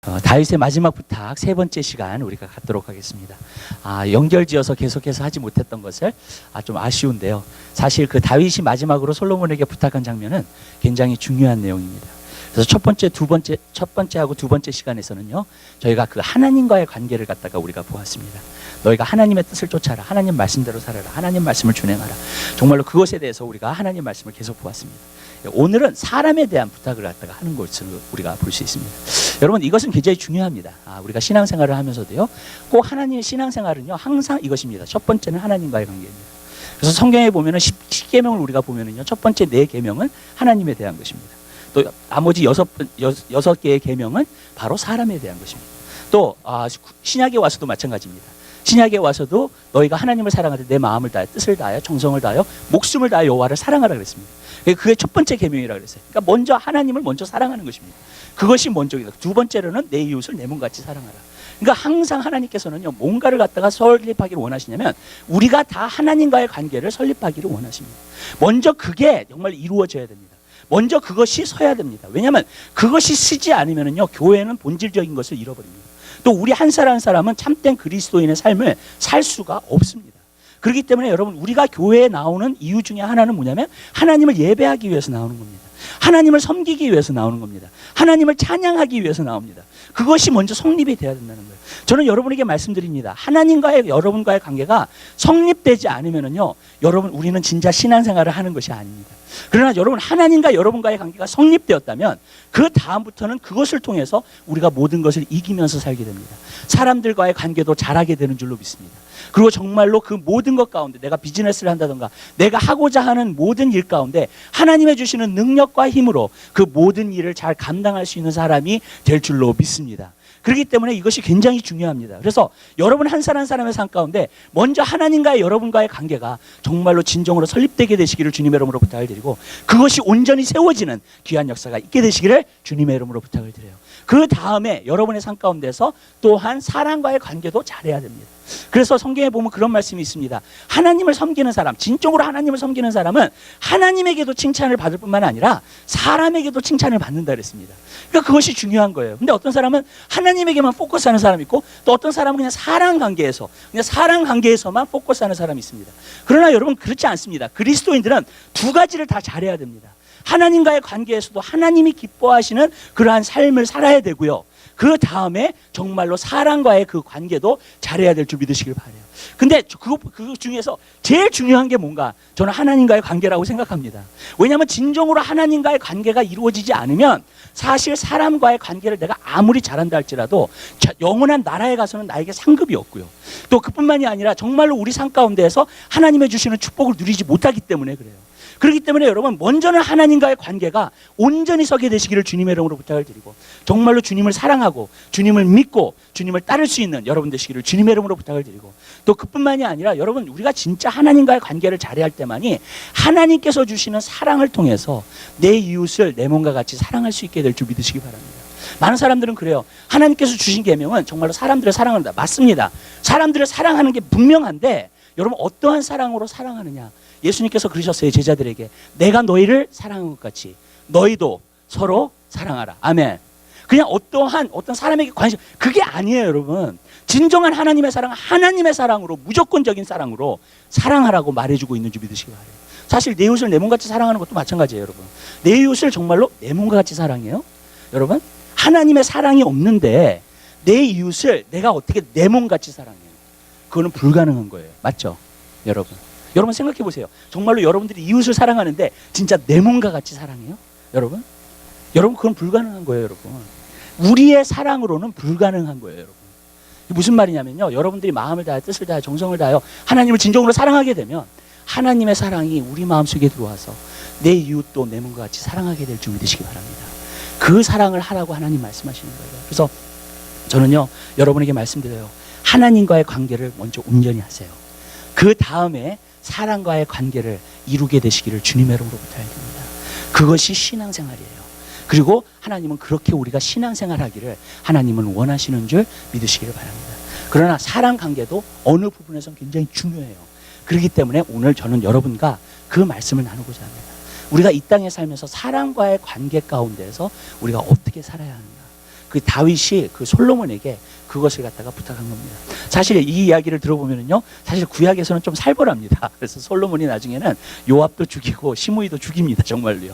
다윗의 마지막 부탁 세 번째 시간 우리가 갖도록 하겠습니다. 연결지어서 계속해서 하지 못했던 것을 좀 아쉬운데요. 사실 그 다윗이 마지막으로 솔로몬에게 부탁한 장면은 굉장히 중요한 내용입니다. 그래서 첫 번째하고 두 번째 시간에서는요, 저희가 그 하나님과의 관계를 갖다가 우리가 보았습니다. 너희가 하나님의 뜻을 쫓아라, 하나님 말씀대로 살아라, 하나님 말씀을 준행하라. 정말로 그것에 대해서 우리가 하나님 말씀을 계속 보았습니다. 오늘은 사람에 대한 부탁을 갖다가 하는 것을 우리가 볼 수 있습니다. 여러분, 이것은 굉장히 중요합니다. 우리가 신앙생활을 하면서도요, 꼭 하나님의 신앙생활은요, 항상 이것입니다. 첫 번째는 하나님과의 관계입니다. 그래서 성경에 보면은 10계명을 우리가 보면은요, 첫 번째 4계명은 하나님에 대한 것입니다. 또 나머지 6개의 계명은 바로 사람에 대한 것입니다. 또 신약에 와서도 마찬가지입니다. 신약에 와서도 너희가 하나님을 사랑하되 내 마음을 다하여 뜻을 다하여 정성을 다하여 목숨을 다하여 여호와를 사랑하라 그랬습니다. 그게 첫 번째 계명이라고 그랬어요. 그러니까 먼저 하나님을 먼저 사랑하는 것입니다. 그것이 먼저이다. 두 번째로는 내 이웃을 내 몸같이 사랑하라. 그러니까 항상 하나님께서는요, 뭔가를 갖다가 설립하기를 원하시냐면 우리가 다 하나님과의 관계를 설립하기를 원하십니다. 먼저 그게 정말 이루어져야 됩니다. 먼저 그것이 서야 됩니다. 왜냐하면 그것이 쓰지 않으면요, 교회는 본질적인 것을 잃어버립니다. 또 우리 한 사람 한 사람은 참된 그리스도인의 삶을 살 수가 없습니다. 그렇기 때문에 여러분, 우리가 교회에 나오는 이유 중에 하나는 뭐냐면 하나님을 예배하기 위해서 나오는 겁니다. 하나님을 섬기기 위해서 나오는 겁니다. 하나님을 찬양하기 위해서 나옵니다. 그것이 먼저 성립이 돼야 된다는 거예요. 저는 여러분에게 말씀드립니다. 하나님과의 여러분과의 관계가 성립되지 않으면요, 여러분, 우리는 진짜 신앙생활을 하는 것이 아닙니다. 그러나 여러분, 하나님과 여러분과의 관계가 성립되었다면 그 다음부터는 그것을 통해서 우리가 모든 것을 이기면서 살게 됩니다. 사람들과의 관계도 잘하게 되는 줄로 믿습니다. 그리고 정말로 그 모든 것 가운데 내가 비즈니스를 한다던가 내가 하고자 하는 모든 일 가운데 하나님의 주시는 능력과 힘으로 그 모든 일을 잘 감당할 수 있는 사람이 될 줄로 믿습니다. 그렇기 때문에 이것이 굉장히 중요합니다. 그래서 여러분 한 사람 한 사람의 삶 가운데 먼저 하나님과의 여러분과의 관계가 정말로 진정으로 설립되게 되시기를 주님의 이름으로 부탁을 드리고, 그것이 온전히 세워지는 귀한 역사가 있게 되시기를 주님의 이름으로 부탁을 드려요. 그 다음에 여러분의 삶 가운데서 또한 사람과의 관계도 잘해야 됩니다. 그래서 성경에 보면 그런 말씀이 있습니다. 하나님을 섬기는 사람, 진정으로 하나님을 섬기는 사람은 하나님에게도 칭찬을 받을 뿐만 아니라 사람에게도 칭찬을 받는다 그랬습니다. 그러니까 그것이 중요한 거예요. 근데 어떤 사람은 하나님에게만 포커스하는 사람이 있고, 또 어떤 사람은 그냥 사람 관계에서만 포커스하는 사람이 있습니다. 그러나 여러분, 그렇지 않습니다. 그리스도인들은 두 가지를 다 잘해야 됩니다. 하나님과의 관계에서도 하나님이 기뻐하시는 그러한 삶을 살아야 되고요, 그 다음에 정말로 사람과의 그 관계도 잘해야 될 줄 믿으시길 바라요. 근데 그 중에서 제일 중요한 게 뭔가, 저는 하나님과의 관계라고 생각합니다. 왜냐하면 진정으로 하나님과의 관계가 이루어지지 않으면 사실 사람과의 관계를 내가 아무리 잘한다 할지라도 영원한 나라에 가서는 나에게 상급이 없고요, 또 그뿐만이 아니라 정말로 우리 삶 가운데에서 하나님의 주시는 축복을 누리지 못하기 때문에 그래요. 그렇기 때문에 여러분, 먼저는 하나님과의 관계가 온전히 서게 되시기를 주님의 이름으로 부탁을 드리고, 정말로 주님을 사랑하고 주님을 믿고 주님을 따를 수 있는 여러분 되시기를 주님의 이름으로 부탁을 드리고, 또 그뿐만이 아니라 여러분, 우리가 진짜 하나님과의 관계를 잘해야 할 때만이 하나님께서 주시는 사랑을 통해서 내 이웃을 내 몸과 같이 사랑할 수 있게 될 줄 믿으시기 바랍니다. 많은 사람들은 그래요. 하나님께서 주신 계명은 정말로 사람들을 사랑한다. 맞습니다. 사람들을 사랑하는 게 분명한데, 여러분, 어떠한 사랑으로 사랑하느냐. 예수님께서 그러셨어요. 제자들에게 내가 너희를 사랑한 것 같이 너희도 서로 사랑하라. 아멘. 그냥 어떤 사람에게 관심, 그게 아니에요. 여러분, 진정한 하나님의 사랑은 하나님의 사랑으로, 무조건적인 사랑으로 사랑하라고 말해주고 있는 줄 믿으시기 바라요. 사실 내 이웃을 내 몸같이 사랑하는 것도 마찬가지예요. 여러분, 내 이웃을 정말로 내 몸과 같이 사랑해요? 여러분, 하나님의 사랑이 없는데 내 이웃을 내가 어떻게 내 몸같이 사랑해요? 그거는 불가능한 거예요. 맞죠? 여러분 생각해 보세요. 정말로 여러분들이 이웃을 사랑하는데 진짜 내 몸과 같이 사랑해요? 여러분 그건 불가능한 거예요. 여러분, 우리의 사랑으로는 불가능한 거예요. 여러분, 무슨 말이냐면요, 여러분들이 마음을 다하여 뜻을 다하여 정성을 다하여 하나님을 진정으로 사랑하게 되면 하나님의 사랑이 우리 마음속에 들어와서 내 이웃도 내 몸과 같이 사랑하게 될 줄 믿으시기 바랍니다. 그 사랑을 하라고 하나님 말씀하시는 거예요. 그래서 저는요, 여러분에게 말씀드려요. 하나님과의 관계를 먼저 온전히 하세요. 그 다음에 사람과의 관계를 이루게 되시기를 주님의 이름으로 부탁드립니다. 그것이 신앙생활이에요. 그리고 하나님은 그렇게 우리가 신앙생활하기를 하나님은 원하시는 줄 믿으시기를 바랍니다. 그러나 사람 관계도 어느 부분에서는 굉장히 중요해요. 그렇기 때문에 오늘 저는 여러분과 그 말씀을 나누고자 합니다. 우리가 이 땅에 살면서 사람과의 관계 가운데에서 우리가 어떻게 살아야 하는가, 그 다윗이 그 솔로몬에게 그것을 갖다가 부탁한 겁니다. 사실 이 이야기를 들어보면요, 사실 구약에서는 좀 살벌합니다. 그래서 솔로몬이 나중에는 요압도 죽이고 시므이도 죽입니다, 정말로요.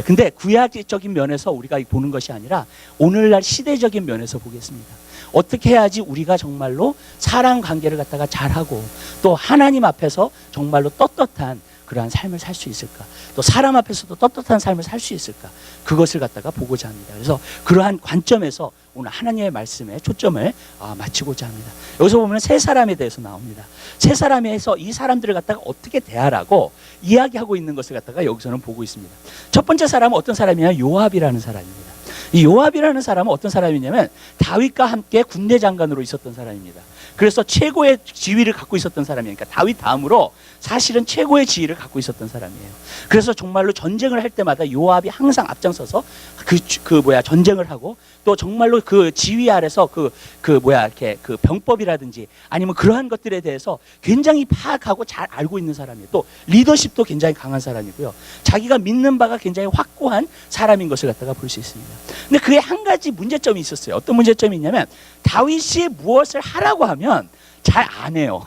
근데 구약적인 면에서 우리가 보는 것이 아니라 오늘날 시대적인 면에서 보겠습니다. 어떻게 해야지 우리가 정말로 사람 관계를 갖다가 잘하고 또 하나님 앞에서 정말로 떳떳한 그러한 삶을 살 수 있을까? 또 사람 앞에서도 떳떳한 삶을 살 수 있을까? 그것을 갖다가 보고자 합니다. 그래서 그러한 관점에서 오늘 하나님의 말씀에 초점을 맞추고자 합니다. 여기서 보면 세 사람에 대해서 나옵니다. 세 사람에서 이 사람들을 갖다가 어떻게 대하라고 이야기하고 있는 것을 갖다가 여기서는 보고 있습니다. 첫 번째 사람은 어떤 사람이냐? 요압이라는 사람입니다. 이 요압이라는 사람은 어떤 사람이냐면 다윗과 함께 군대 장관으로 있었던 사람입니다. 그래서 최고의 지위를 갖고 있었던 사람이에요. 그러니까 다윗 다음으로 사실은 최고의 지위를 갖고 있었던 사람이에요. 그래서 정말로 전쟁을 할 때마다 요압이 항상 앞장서서 전쟁을 하고 또 정말로 그 지휘 아래서 이렇게 그 병법이라든지 아니면 그러한 것들에 대해서 굉장히 파악하고 잘 알고 있는 사람이에요. 또 리더십도 굉장히 강한 사람이고요. 자기가 믿는 바가 굉장히 확고한 사람인 것을 갖다가 볼 수 있습니다. 근데 그에 한 가지 문제점이 있었어요. 어떤 문제점이 있냐면 다윗이 무엇을 하라고 하면 잘 안 해요.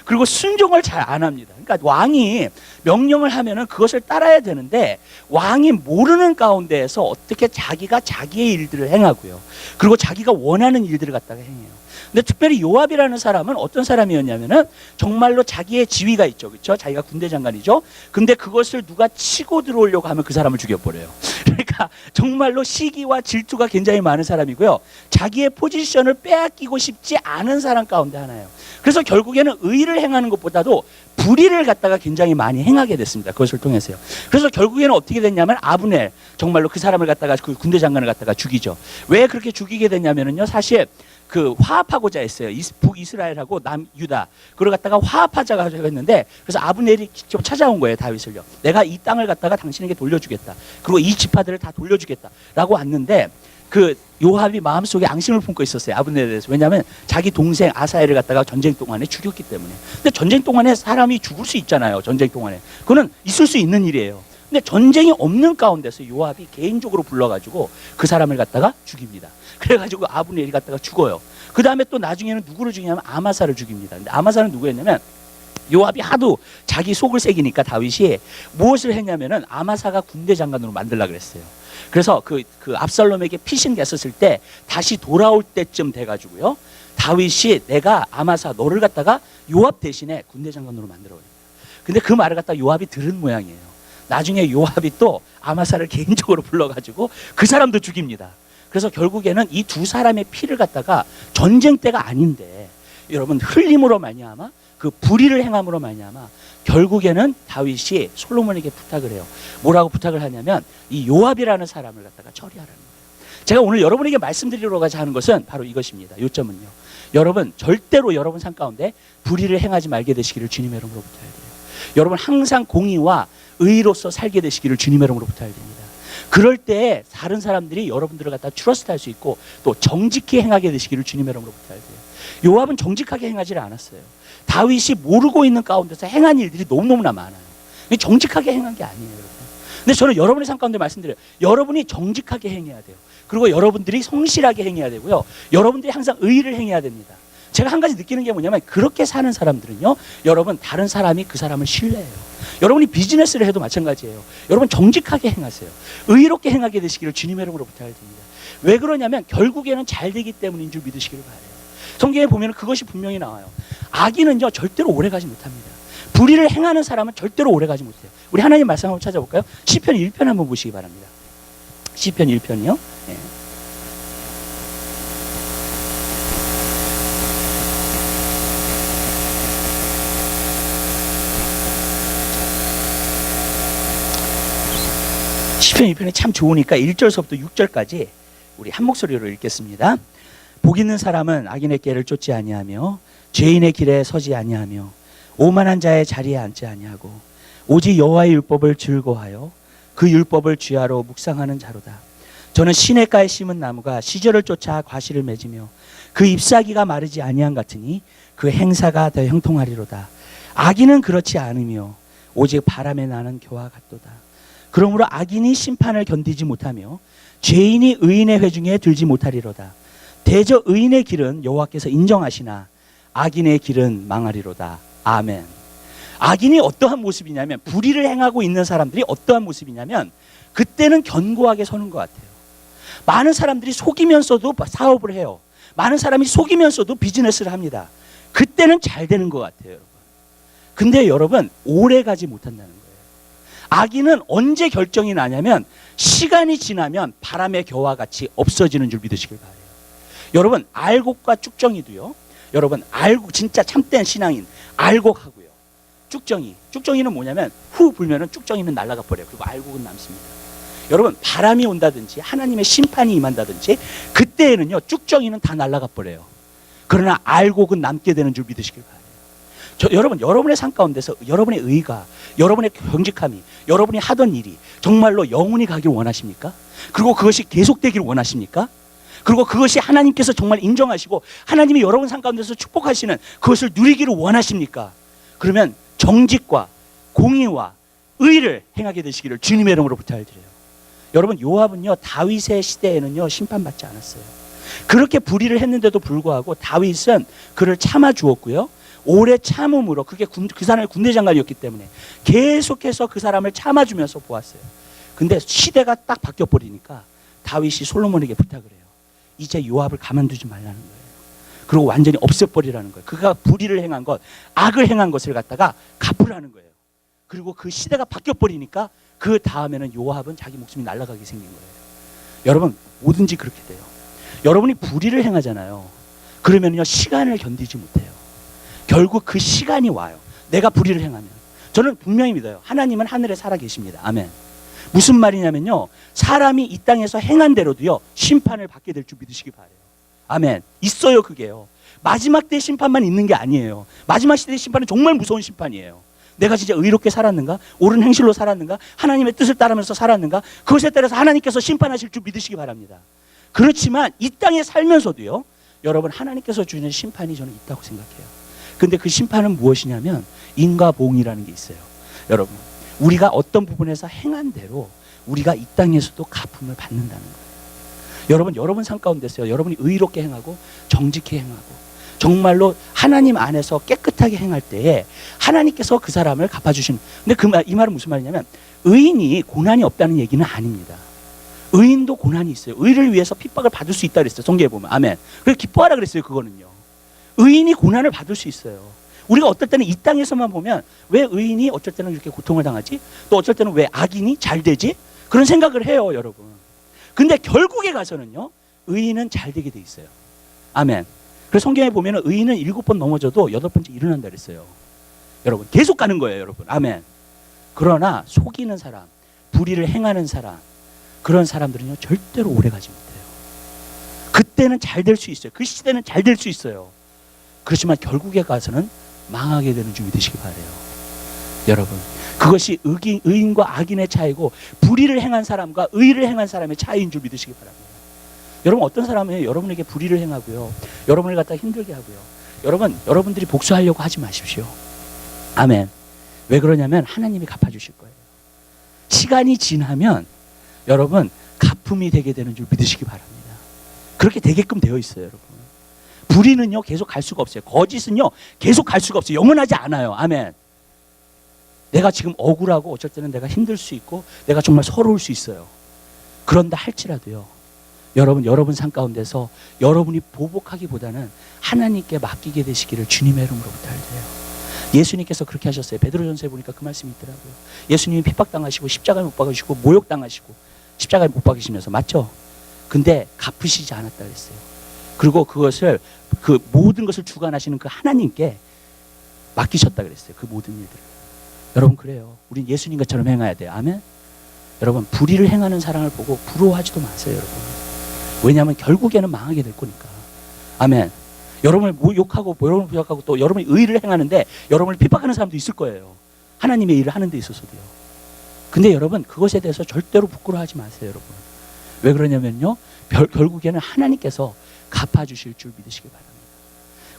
그리고 순종을 잘 안 합니다. 그러니까 왕이 명령을 하면은 그것을 따라야 되는데 왕이 모르는 가운데에서 어떻게 자기가 자기의 일들을 행하고요. 그리고 자기가 원하는 일들을 갖다가 행해요. 근데 특별히 요압이라는 사람은 어떤 사람이었냐면은 정말로 자기의 지위가 있죠. 그렇죠? 자기가 군대 장관이죠. 근데 그것을 누가 치고 들어오려고 하면 그 사람을 죽여버려요. 그러니까 정말로 시기와 질투가 굉장히 많은 사람이고요. 자기의 포지션을 빼앗기고 싶지 않은 사람 가운데 하나예요. 그래서 결국에는 의를 행하는 것보다도 불의를 갖다가 굉장히 많이 행하게 됐습니다. 그것을 통해서요. 그래서 결국에는 어떻게 됐냐면 아브넬, 정말로 그 사람을 갖다가 그 군대 장관을 갖다가 죽이죠. 왜 그렇게 죽이게 됐냐면요, 사실 그 화합하고자 했어요. 북이스라엘하고 남유다 그걸 갖다가 화합하자고 했는데, 그래서 아브넬이 직접 찾아온 거예요, 다윗을요. 내가 이 땅을 갖다가 당신에게 돌려주겠다. 그리고 이 지파들을 다 돌려주겠다라고 왔는데 그 요압이 마음속에 앙심을 품고 있었어요, 아브넬에 대해서. 왜냐하면 자기 동생 아사엘을 갖다가 전쟁 동안에 죽였기 때문에. 근데 전쟁 동안에 사람이 죽을 수 있잖아요, 전쟁 동안에. 그거는 있을 수 있는 일이에요. 근데 전쟁이 없는 가운데서 요압이 개인적으로 불러가지고 그 사람을 갖다가 죽입니다. 그래가지고 아브넬이 갖다가 죽어요. 그 다음에 또 나중에는 누구를 죽이냐면 아마사를 죽입니다. 근데 아마사는 누구였냐면 요압이 하도 자기 속을 새기니까 다윗이 무엇을 했냐면은 아마사가 군대 장관으로 만들려고 그랬어요. 그래서 그 압살롬에게 피신됐었을 때 다시 돌아올 때쯤 돼가지고요, 다윗이 내가 아마사 너를 갖다가 요압 대신에 군대 장관으로 만들어버립니다. 근데 그 말을 갖다가 요압이 들은 모양이에요. 나중에 요압이 또 아마사를 개인적으로 불러가지고 그 사람도 죽입니다. 그래서 결국에는 이 두 사람의 피를 갖다가 전쟁 때가 아닌데 여러분 흘림으로 말미암아 그 불의를 행함으로 말미암아 결국에는 다윗이 솔로몬에게 부탁을 해요. 뭐라고 부탁을 하냐면 이 요압이라는 사람을 갖다가 처리하라는 거예요. 제가 오늘 여러분에게 말씀드리려고 하는 것은 바로 이것입니다. 요점은요, 여러분 절대로 여러분 삶 가운데 불의를 행하지 말게 되시기를 주님의 이름으로 부탁해야 돼요. 여러분 항상 공의와 의로서 살게 되시기를 주님의 이름으로 부탁해야 됩니다. 그럴 때 다른 사람들이 여러분들을 갖다 트러스트할 수 있고 또 정직히 행하게 되시기를 주님의 이름으로 부탁해야 돼요. 요압은 정직하게 행하지 않았어요. 다윗이 모르고 있는 가운데서 행한 일들이 너무너무나 많아요. 정직하게 행한 게 아니에요, 여러분. 근데 저는 여러분의 삶 가운데 말씀드려요. 여러분이 정직하게 행해야 돼요. 그리고 여러분들이 성실하게 행해야 되고요. 여러분들이 항상 의를 행해야 됩니다. 제가 한 가지 느끼는 게 뭐냐면 그렇게 사는 사람들은요, 여러분 다른 사람이 그 사람을 신뢰해요. 여러분이 비즈니스를 해도 마찬가지예요. 여러분 정직하게 행하세요. 의롭게 행하게 되시기를 주님의 이름으로 부탁드립니다. 왜 그러냐면 결국에는 잘 되기 때문인 줄 믿으시기를 바라요. 성경에 보면 그것이 분명히 나와요. 악인은요 절대로 오래가지 못합니다. 불의를 행하는 사람은 절대로 오래가지 못해요. 우리 하나님 말씀 한번 찾아볼까요? 시편 1편 한번 보시기 바랍니다. 시편 1편이요. 네. 시편 1편이 참 좋으니까 1절서부터 6절까지 우리 한 목소리로 읽겠습니다. 복 있는 사람은 악인의 길을 쫓지 아니하며 죄인의 길에 서지 아니하며 오만한 자의 자리에 앉지 아니하고 오직 여호와의 율법을 즐거워하여 그 율법을 주야로 묵상하는 자로다. 저는 시냇가에 심은 나무가 시절을 쫓아 과실을 맺으며 그 잎사귀가 마르지 아니한 같으니 그 행사가 더 형통하리로다. 악인은 그렇지 않으며 오직 바람에 나는 겨와 같도다. 그러므로 악인이 심판을 견디지 못하며 죄인이 의인의 회중에 들지 못하리로다. 대저 의인의 길은 여호와께서 인정하시나 악인의 길은 망하리로다. 아멘. 악인이 어떠한 모습이냐면, 불의를 행하고 있는 사람들이 어떠한 모습이냐면 그때는 견고하게 서는 것 같아요. 많은 사람들이 속이면서도 사업을 해요. 많은 사람이 속이면서도 비즈니스를 합니다. 그때는 잘 되는 것 같아요, 여러분. 근데 여러분, 오래 가지 못한다는 거예요. 악인은 언제 결정이 나냐면 시간이 지나면 바람의 겨와 같이 없어지는 줄 믿으시길 바라요. 여러분, 알곡과 쭉정이도요, 여러분, 알곡, 진짜 참된 신앙인 알곡하고요, 쭉정이는 뭐냐면 후 불면은 쭉정이는 날아가 버려요. 그리고 알곡은 남습니다. 여러분, 바람이 온다든지 하나님의 심판이 임한다든지 그때에는요, 쭉정이는 다 날아가 버려요. 그러나 알곡은 남게 되는 줄 믿으시길 바라요. 여러분, 여러분의 삶 가운데서 여러분의 의가, 여러분의 경직함이, 여러분이 하던 일이 정말로 영원히 가길 원하십니까? 그리고 그것이 계속되길 원하십니까? 그리고 그것이 하나님께서 정말 인정하시고 하나님이 여러분 삶 가운데서 축복하시는 그것을 누리기를 원하십니까? 그러면 정직과 공의와 의를 행하게 되시기를 주님의 이름으로 부탁드려요. 여러분, 요압은요, 다윗의 시대에는요, 심판받지 않았어요. 그렇게 불의를 했는데도 불구하고 다윗은 그를 참아주었고요, 오래 참음으로, 그게 그 사람의 군대 장관이었기 때문에 계속해서 그 사람을 참아주면서 보았어요. 근데 시대가 딱 바뀌어버리니까 다윗이 솔로몬에게 부탁을 해요. 이제 요압을 가만두지 말라는 거예요. 그리고 완전히 없애버리라는 거예요. 그가 불의를 행한 것, 악을 행한 것을 갖다가 갚으라는 거예요. 그리고 그 시대가 바뀌어버리니까 그 다음에는 요압은 자기 목숨이 날아가게 생긴 거예요. 여러분, 뭐든지 그렇게 돼요. 여러분이 불의를 행하잖아요. 그러면요, 시간을 견디지 못해요. 결국 그 시간이 와요. 내가 불의를 행하면. 저는 분명히 믿어요. 하나님은 하늘에 살아 계십니다. 아멘. 무슨 말이냐면요, 사람이 이 땅에서 행한 대로도요, 심판을 받게 될 줄 믿으시기 바라요. 아멘. 있어요, 그게요. 마지막 때 심판만 있는 게 아니에요. 마지막 시대의 심판은 정말 무서운 심판이에요. 내가 진짜 의롭게 살았는가? 옳은 행실로 살았는가? 하나님의 뜻을 따르면서 살았는가? 그것에 따라서 하나님께서 심판하실 줄 믿으시기 바랍니다. 그렇지만 이 땅에 살면서도요, 여러분, 하나님께서 주시는 심판이 저는 있다고 생각해요. 근데 그 심판은 무엇이냐면 인과보응이라는 게 있어요. 여러분, 우리가 어떤 부분에서 행한 대로 우리가 이 땅에서도 갚음을 받는다는 거예요. 여러분 삶 가운데서요, 여러분이 의롭게 행하고 정직히 행하고 정말로 하나님 안에서 깨끗하게 행할 때에 하나님께서 그 사람을 갚아주시는. 근데 이 말은 무슨 말이냐면 의인이 고난이 없다는 얘기는 아닙니다. 의인도 고난이 있어요. 의를 위해서 핍박을 받을 수 있다 그랬어요. 성경에 보면. 아멘. 그래서 기뻐하라 그랬어요. 그거는요, 의인이 고난을 받을 수 있어요. 우리가 어떨 때는 이 땅에서만 보면 왜 의인이 어쩔 때는 이렇게 고통을 당하지? 또 어쩔 때는 왜 악인이 잘 되지? 그런 생각을 해요, 여러분. 근데 결국에 가서는요, 의인은 잘 되게 돼 있어요. 아멘. 그래서 성경에 보면 의인은 7번 넘어져도 8번째 일어난다 그랬어요. 여러분, 계속 가는 거예요, 여러분. 아멘. 그러나 속이는 사람, 불의를 행하는 사람, 그런 사람들은요, 절대로 오래 가지 못해요. 그때는 잘 될 수 있어요. 그 시대는 잘 될 수 있어요. 그렇지만 결국에 가서는 망하게 되는 줄 믿으시기 바라요. 여러분, 그것이 의인과 악인의 차이고 불의를 행한 사람과 의를 행한 사람의 차이인 줄 믿으시기 바랍니다. 여러분, 어떤 사람은 여러분에게 불의를 행하고요, 여러분을 갖다 힘들게 하고요, 여러분들이 복수하려고 하지 마십시오. 아멘. 왜 그러냐면 하나님이 갚아주실 거예요. 시간이 지나면 여러분 갚음이 되게 되는 줄 믿으시기 바랍니다. 그렇게 되게끔 되어 있어요, 여러분. 불의는요, 계속 갈 수가 없어요. 거짓은요, 계속 갈 수가 없어요. 영원하지 않아요. 아멘. 내가 지금 억울하고 어쩔 때는 내가 힘들 수 있고 내가 정말 서러울 수 있어요. 그런다 할지라도요, 여러분 삶 가운데서 여러분이 보복하기보다는 하나님께 맡기게 되시기를 주님의 이름으로 부탁드려요. 예수님께서 그렇게 하셨어요. 베드로전서에 보니까 그 말씀이 있더라고요. 예수님이 핍박당하시고 십자가에 못 박으시고 모욕당하시고 십자가에 못 박으시면서, 맞죠? 근데 갚으시지 않았다 그랬어요. 그리고 그것을, 그 모든 것을 주관하시는 그 하나님께 맡기셨다 그랬어요. 그 모든 일들을. 여러분, 그래요. 우린 예수님 것처럼 행해야 돼요. 아멘. 여러분, 불의를 행하는 사람을 보고 부러워하지도 마세요, 여러분. 왜냐하면 결국에는 망하게 될 거니까. 아멘. 여러분을 욕하고 여러분을 부역하고 또 여러분이 의를 행하는데 여러분을 핍박하는 사람도 있을 거예요. 하나님의 일을 하는 데 있어서도요. 근데 여러분, 그것에 대해서 절대로 부끄러워하지 마세요, 여러분. 왜 그러냐면요, 결국에는 하나님께서 갚아주실 줄 믿으시기 바랍니다.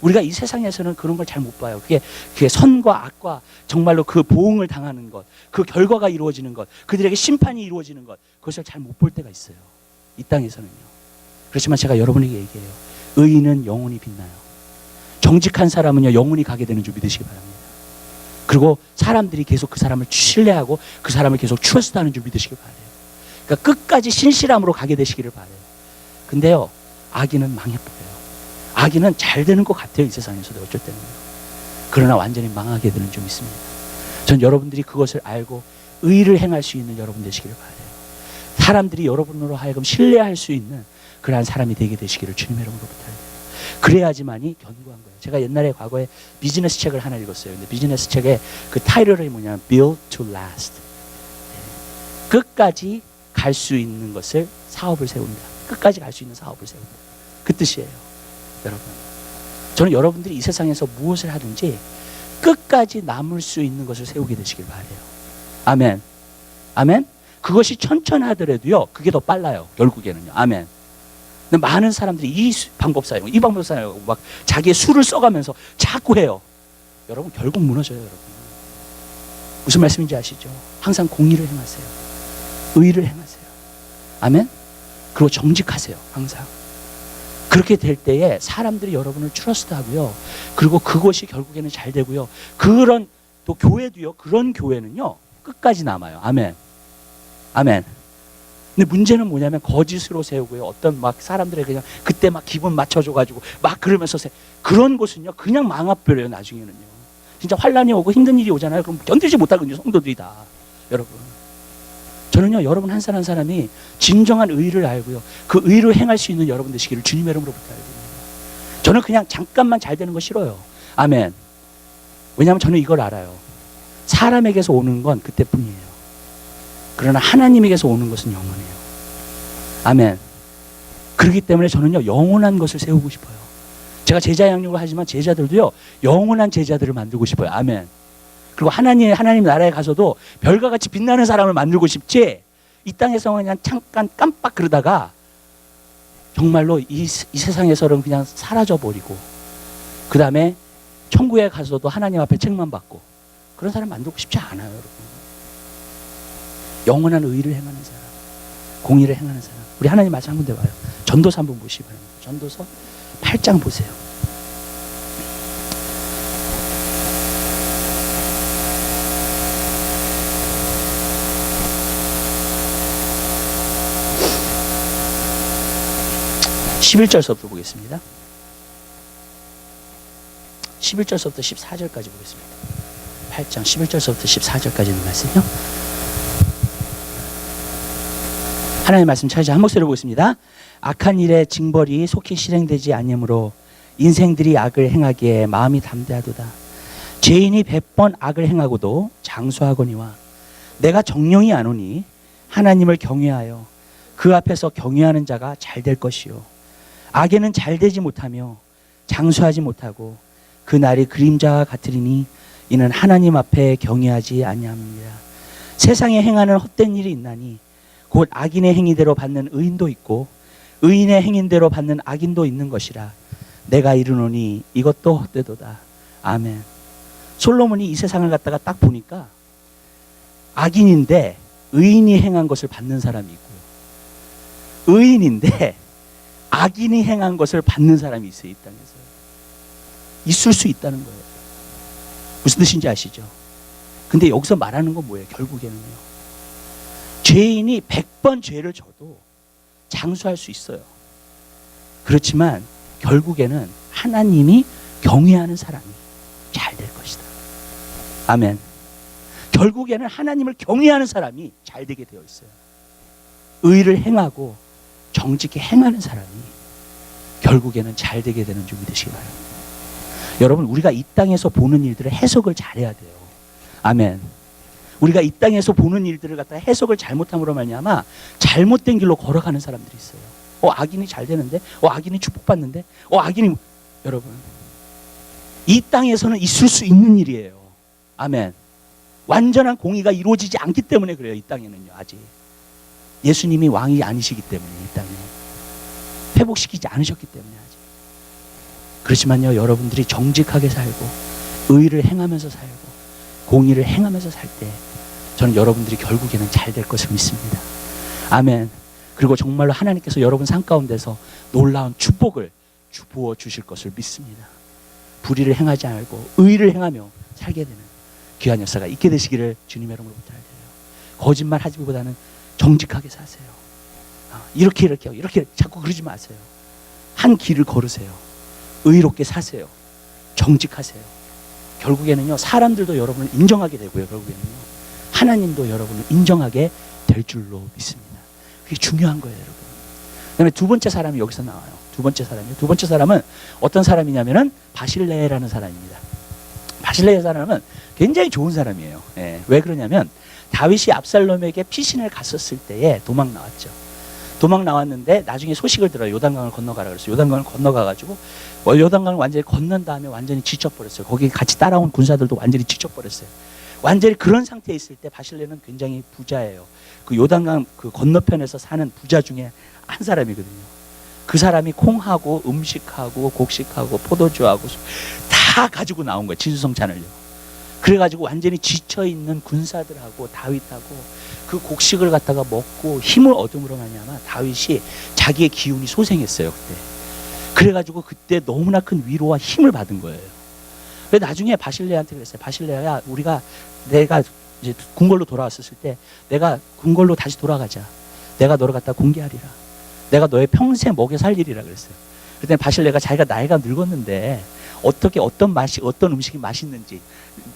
우리가 이 세상에서는 그런 걸 잘 못 봐요. 그게 선과 악과 정말로 그 보응을 당하는 것, 그 결과가 이루어지는 것, 그들에게 심판이 이루어지는 것, 그것을 잘 못 볼 때가 있어요. 이 땅에서는요. 그렇지만 제가 여러분에게 얘기해요. 의인은 영원히 빛나요. 정직한 사람은요, 영원히 가게 되는 줄 믿으시기 바랍니다. 그리고 사람들이 계속 그 사람을 신뢰하고 그 사람을 계속 트러스트하는 줄 믿으시기 바라요. 그러니까 끝까지 신실함으로 가게 되시기를 바라요. 근데요, 악인은 망해버려요. 악인은 잘 되는 것 같아요, 이 세상에서도 어쩔 때는. 그러나 완전히 망하게 되는 줄 믿습니다. 전 여러분들이 그것을 알고 의를 행할 수 있는 여러분 되시기를 바라요. 사람들이 여러분으로 하여금 신뢰할 수 있는 그러한 사람이 되게 되시기를 주님의 이름으로 부탁드려요. 그래야지만이 견고한 거예요. 제가 옛날에 과거에 비즈니스 책을 하나 읽었어요. 근데 비즈니스 책의 그 타이틀이 뭐냐면 Build to Last. 끝까지 갈 수 있는 것을 사업을 세웁니다. 끝까지 갈 수 있는 사업을 세웁니다. 그 뜻이에요. 여러분, 저는 여러분들이 이 세상에서 무엇을 하든지 끝까지 남을 수 있는 것을 세우게 되시길 바라요. 아멘. 아멘. 그것이 천천하더라도요, 그게 더 빨라요. 결국에는요. 아멘. 근데 많은 사람들이 이 방법 사용, 이 방법 사용, 막 자기의 수를 써가면서 자꾸 해요. 여러분, 결국 무너져요, 여러분. 무슨 말씀인지 아시죠? 항상 공의를 행하세요. 의를 행하세요. 아멘. 그리고 정직하세요. 항상. 그렇게 될 때에 사람들이 여러분을 트러스트하고요. 그리고 그것이 결국에는 잘 되고요. 그런 또 교회도요. 그런 교회는요, 끝까지 남아요. 아멘. 아멘. 근데 문제는 뭐냐면 거짓으로 세우고요. 어떤 막 사람들의 그냥 그때 막 기분 맞춰줘가지고 막 그러면서 그런 곳은요, 그냥 망합버려요. 나중에는요. 진짜 환란이 오고 힘든 일이 오잖아요. 그럼 견디지 못하거든요. 성도들이 다. 여러분. 저는요, 여러분 한 사람 한 사람이 진정한 의를 알고요, 그 의로 행할 수 있는 여러분 되시기를 주님의 이름으로 부탁드립니다. 저는 그냥 잠깐만 잘 되는 거 싫어요. 아멘. 왜냐하면 저는 이걸 알아요. 사람에게서 오는 건 그때뿐이에요. 그러나 하나님에게서 오는 것은 영원해요. 아멘. 그렇기 때문에 저는요, 영원한 것을 세우고 싶어요. 제가 제자 양육을 하지만 제자들도요, 영원한 제자들을 만들고 싶어요. 아멘. 그리고 하나님 나라에 가서도 별과 같이 빛나는 사람을 만들고 싶지, 이 땅에서 그냥 잠깐 깜빡 그러다가 정말로 이 세상에서는 그냥 사라져버리고, 그 다음에 천국에 가서도 하나님 앞에 책만 받고, 그런 사람 만들고 싶지 않아요, 여러분. 영원한 의를 행하는 사람, 공의를 행하는 사람. 우리 하나님 말씀 한 군데 봐요. 전도서 한번 보시기 바랍니다. 전도서 8장 보세요. (11절서부터) 보겠습니다. 11절서부터 14절까지 보겠습니다. 8장 11절서부터 14절까지 있는 말씀이요. 하나님의 말씀 찾으자. 한 목소리로 보겠습니다. 악한 일의 징벌이 속히 실행되지 아니므로 인생들이 악을 행하기에 마음이 담대하도다. 죄인이 100번 악을 행하고도 장수하거니와 내가 정령이 안 오니 하나님을 경외하여 그 앞에서 경외하는 자가 잘 될 것이요, 악에는 잘 되지 못하며 장수하지 못하고 그 날이 그림자와 같으리니 이는 하나님 앞에 경외하지 아니함이니라. 세상에 행하는 헛된 일이 있나니 곧 악인의 행위대로 받는 의인도 있고 의인의 행위대로 받는 악인도 있는 것이라. 내가 이르노니 이것도 헛되도다. 아멘. 솔로몬이 이 세상을 갖다가 딱 보니까 악인인데 의인이 행한 것을 받는 사람이 있고요, 의인인데 악인이 행한 것을 받는 사람이 있어요. 이 땅에서 있을 수 있다는 거예요. 무슨 뜻인지 아시죠? 근데 여기서 말하는 건 뭐예요? 결국에는요, 죄인이 100번 죄를 져도 장수할 수 있어요. 그렇지만 결국에는 하나님이 경외하는 사람이 잘 될 것이다. 아멘. 결국에는 하나님을 경외하는 사람이 잘 되게 되어 있어요. 의를 행하고 정직히 행하는 사람이 결국에는 잘 되게 되는 줄 믿으시기 바랍니다. 여러분, 우리가 이 땅에서 보는 일들을 해석을 잘해야 돼요. 아멘. 우리가 이 땅에서 보는 일들을 갖다 해석을 잘못함으로 말미암아 잘못된 길로 걸어가는 사람들이 있어요. 악인이 잘 되는데, 악인이 축복받는데, 악인이, 여러분, 이 땅에서는 있을 수 있는 일이에요. 아멘. 완전한 공의가 이루어지지 않기 때문에 그래요. 이 땅에는요, 아직 예수님이 왕이 아니시기 때문에 이 땅에 회복시키지 않으셨기 때문에 아직. 그렇지만요, 여러분들이 정직하게 살고 의를 행하면서 살고 공의를 행하면서 살 때 저는 여러분들이 결국에는 잘 될 것을 믿습니다. 아멘. 그리고 정말로 하나님께서 여러분 삶 가운데서 놀라운 축복을 부어 주실 것을 믿습니다. 불의를 행하지 말고 의를 행하며 살게 되는 귀한 역사가 있게 되시기를 주님의 이름으로 부탁드려요. 거짓말 하지보다는 정직하게 사세요. 이렇게 자꾸 그러지 마세요. 한 길을 걸으세요. 의롭게 사세요. 정직하세요. 결국에는요, 사람들도 여러분을 인정하게 되고요. 결국에는요, 하나님도 여러분을 인정하게 될 줄로 믿습니다. 그게 중요한 거예요, 여러분. 그다음에 두 번째 사람이 여기서 나와요. 두 번째 사람은 어떤 사람이냐면은 바실레라는 사람입니다. 바실레 사람은 굉장히 좋은 사람이에요. 예, 왜 그러냐면 다윗이 압살롬에게 피신을 갔었을 때에 도망 나왔는데 나중에 소식을 들어요. 요단강을 건너가라 그랬어요. 요단강을 건너가가지고 요단강을 완전히 건넌 다음에 완전히 지쳐버렸어요. 거기 같이 따라온 군사들도 완전히 지쳐버렸어요. 완전히 그런 상태에 있을 때 바실레는 굉장히 부자예요. 그 요단강 그 건너편에서 사는 부자 중에 한 사람이거든요. 그 사람이 콩하고 음식하고 곡식하고 포도주하고 다 가지고 나온 거예요. 진수성찬을요. 그래가지고 완전히 지쳐있는 군사들하고 다윗하고 그 곡식을 갖다가 먹고 힘을 얻음으로 말미암아 다윗이 자기의 기운이 소생했어요. 그때. 그래가지고 그때 너무나 큰 위로와 힘을 받은 거예요. 그래서 나중에 바실레한테 그랬어요. 바실레야, 내가 이제 궁궐로 돌아왔었을 때 내가 궁궐로 다시 돌아가자. 내가 너를 갖다 공개하리라. 내가 너의 평생 먹여 살리리라 그랬어요. 그때 바실레가 자기가 나이가 늙었는데 어떻게 어떤 음식이 맛있는지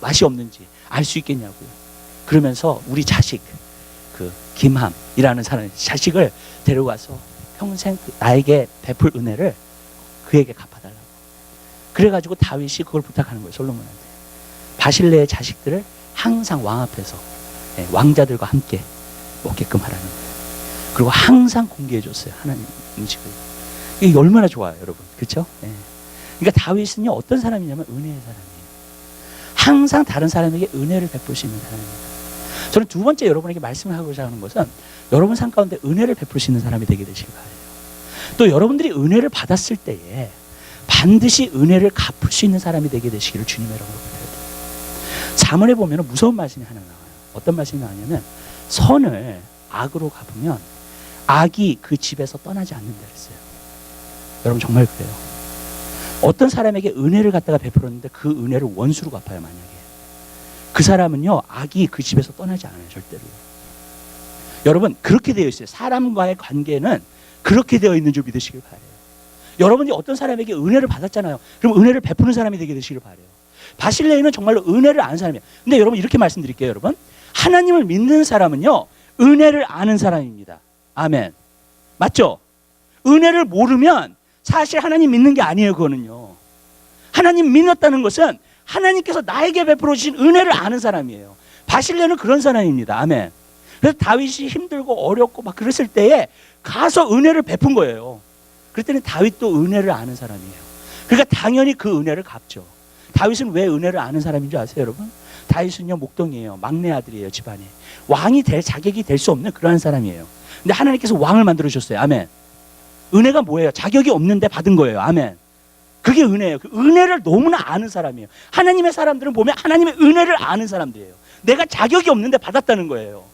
맛이 없는지 알 수 있겠냐고요. 그러면서 우리 자식 그 김함이라는 사람 자식을 데려가서 평생 나에게 베풀 은혜를 그에게 갚아달라고. 그래가지고 다윗이 그걸 부탁하는 거예요. 솔로몬한테. 바실레의 자식들을 항상 왕 앞에서 왕자들과 함께 먹게끔 하라는 거예요. 그리고 항상 공개해줬어요. 하나님 음식을. 이게 얼마나 좋아요, 여러분. 그렇죠? 그러니까 다윗은요, 어떤 사람이냐면 은혜의 사람이에요. 항상 다른 사람에게 은혜를 베풀 수 있는 사람입니다. 저는 두 번째 여러분에게 말씀을 하고자 하는 것은 여러분 삶 가운데 은혜를 베풀 수 있는 사람이 되게 되시길 바라요. 또 여러분들이 은혜를 받았을 때에 반드시 은혜를 갚을 수 있는 사람이 되게 되시기를 주님의 이름으로 부탁드려요. 잠언에 보면 무서운 말씀이 하나 나와요. 어떤 말씀이 나오냐면 선을 악으로 갚으면 악이 그 집에서 떠나지 않는다 그랬어요. 여러분 정말 그래요. 어떤 사람에게 은혜를 갖다가 베풀었는데 그 은혜를 원수로 갚아요. 만약에 그 사람은요, 악이 그 집에서 떠나지 않아요. 절대로. 여러분 그렇게 되어 있어요. 사람과의 관계는 그렇게 되어 있는 줄 믿으시길 바라요. 여러분이 어떤 사람에게 은혜를 받았잖아요. 그럼 은혜를 베푸는 사람이 되게 되시길 바라요. 바실레이는 정말로 은혜를 아는 사람이에요. 근데 여러분 이렇게 말씀드릴게요. 여러분 하나님을 믿는 사람은요, 은혜를 아는 사람입니다. 아멘. 맞죠? 은혜를 모르면 사실 하나님 믿는 게 아니에요. 그거는요, 하나님 믿었다는 것은 하나님께서 나에게 베풀어 주신 은혜를 아는 사람이에요. 바실레는 그런 사람입니다. 아멘. 그래서 다윗이 힘들고 어렵고 막 그랬을 때에 가서 은혜를 베푼 거예요. 그랬더니 다윗도 은혜를 아는 사람이에요. 그러니까 당연히 그 은혜를 갚죠. 다윗은 왜 은혜를 아는 사람인 줄 아세요, 여러분? 다윗은요, 목동이에요. 막내 아들이에요, 집안에. 왕이 될 자격이 될 수 없는 그러한 사람이에요. 근데 하나님께서 왕을 만들어 주셨어요. 아멘. 은혜가 뭐예요? 자격이 없는데 받은 거예요. 아멘. 그게 은혜예요. 그 은혜를 너무나 아는 사람이에요. 하나님의 사람들은 보면 하나님의 은혜를 아는 사람들이에요. 내가 자격이 없는데 받았다는 거예요.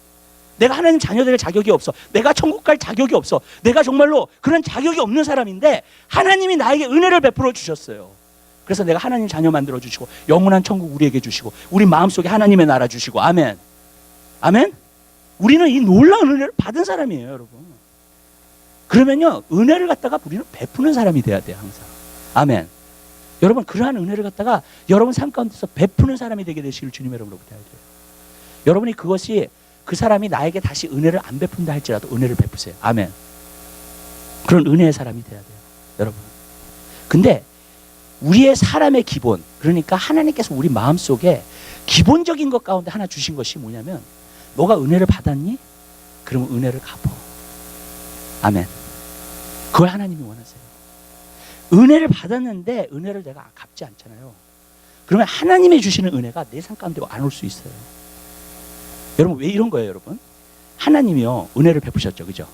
내가 하나님 자녀 될 자격이 없어. 내가 천국 갈 자격이 없어. 내가 정말로 그런 자격이 없는 사람인데 하나님이 나에게 은혜를 베풀어 주셨어요. 그래서 내가 하나님 자녀 만들어 주시고 영원한 천국 우리에게 주시고 우리 마음속에 하나님의 나라 주시고. 아멘. 아멘. 우리는 이 놀라운 은혜를 받은 사람이에요, 여러분. 그러면요, 은혜를 갖다가 우리는 베푸는 사람이 돼야 돼요, 항상. 아멘. 여러분 그러한 은혜를 갖다가 여러분 삶 가운데서 베푸는 사람이 되게 되시길 주님의 이름으로 부탁드려요. 여러분이 그것이 그 사람이 나에게 다시 은혜를 안 베푼다 할지라도 은혜를 베푸세요. 아멘. 그런 은혜의 사람이 돼야 돼요, 여러분. 근데 우리의 사람의 기본, 그러니까 하나님께서 우리 마음속에 기본적인 것 가운데 하나 주신 것이 뭐냐면, 너가 은혜를 받았니? 그러면 은혜를 갚어. 아멘. 그걸 하나님이 원하세요. 은혜를 받았는데 은혜를 내가 갚지 않잖아요. 그러면 하나님이 주시는 은혜가 내 삶 가운데 안 올 수 있어요. 여러분 왜 이런 거예요, 여러분? 하나님이요, 은혜를 베푸셨죠, 그죠?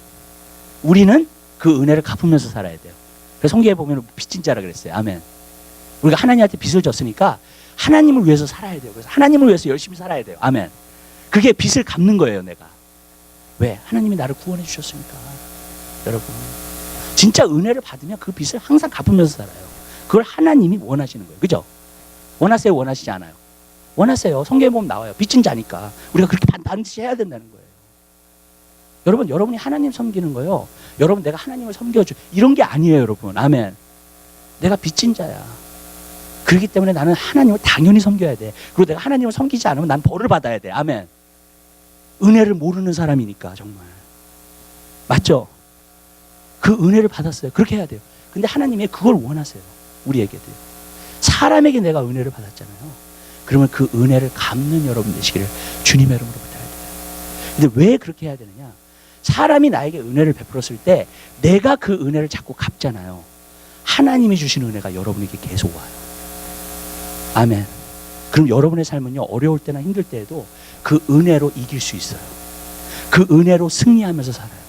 우리는 그 은혜를 갚으면서 살아야 돼요. 그래서 성경에 보면 빚진 자라 그랬어요. 아멘. 우리가 하나님한테 빚을 졌으니까 하나님을 위해서 살아야 돼요. 그래서 하나님을 위해서 열심히 살아야 돼요. 아멘. 그게 빚을 갚는 거예요, 내가. 왜? 하나님이 나를 구원해 주셨으니까. 여러분. 진짜 은혜를 받으면 그 빚을 항상 갚으면서 살아요. 그걸 하나님이 원하시는 거예요. 그죠? 원하세요? 원하시지 않아요? 원하세요. 성경에 보면 나와요. 빚진 자니까 우리가 그렇게 반드시 해야 된다는 거예요. 여러분, 여러분이 하나님 섬기는 거요. 여러분, 내가 하나님을 섬겨줘. 이런 게 아니에요, 여러분. 아멘. 내가 빚진 자야. 그렇기 때문에 나는 하나님을 당연히 섬겨야 돼. 그리고 내가 하나님을 섬기지 않으면 난 벌을 받아야 돼. 아멘. 은혜를 모르는 사람이니까 정말. 맞죠? 그 은혜를 받았어요. 그렇게 해야 돼요. 근데 하나님이 그걸 원하세요. 우리에게도요. 사람에게 내가 은혜를 받았잖아요. 그러면 그 은혜를 갚는 여러분 되시기를 주님의 이름으로 부탁드려요. 근데 왜 그렇게 해야 되느냐? 사람이 나에게 은혜를 베풀었을 때 내가 그 은혜를 자꾸 갚잖아요. 하나님이 주신 은혜가 여러분에게 계속 와요. 아멘. 그럼 여러분의 삶은요, 어려울 때나 힘들 때에도 그 은혜로 이길 수 있어요. 그 은혜로 승리하면서 살아요.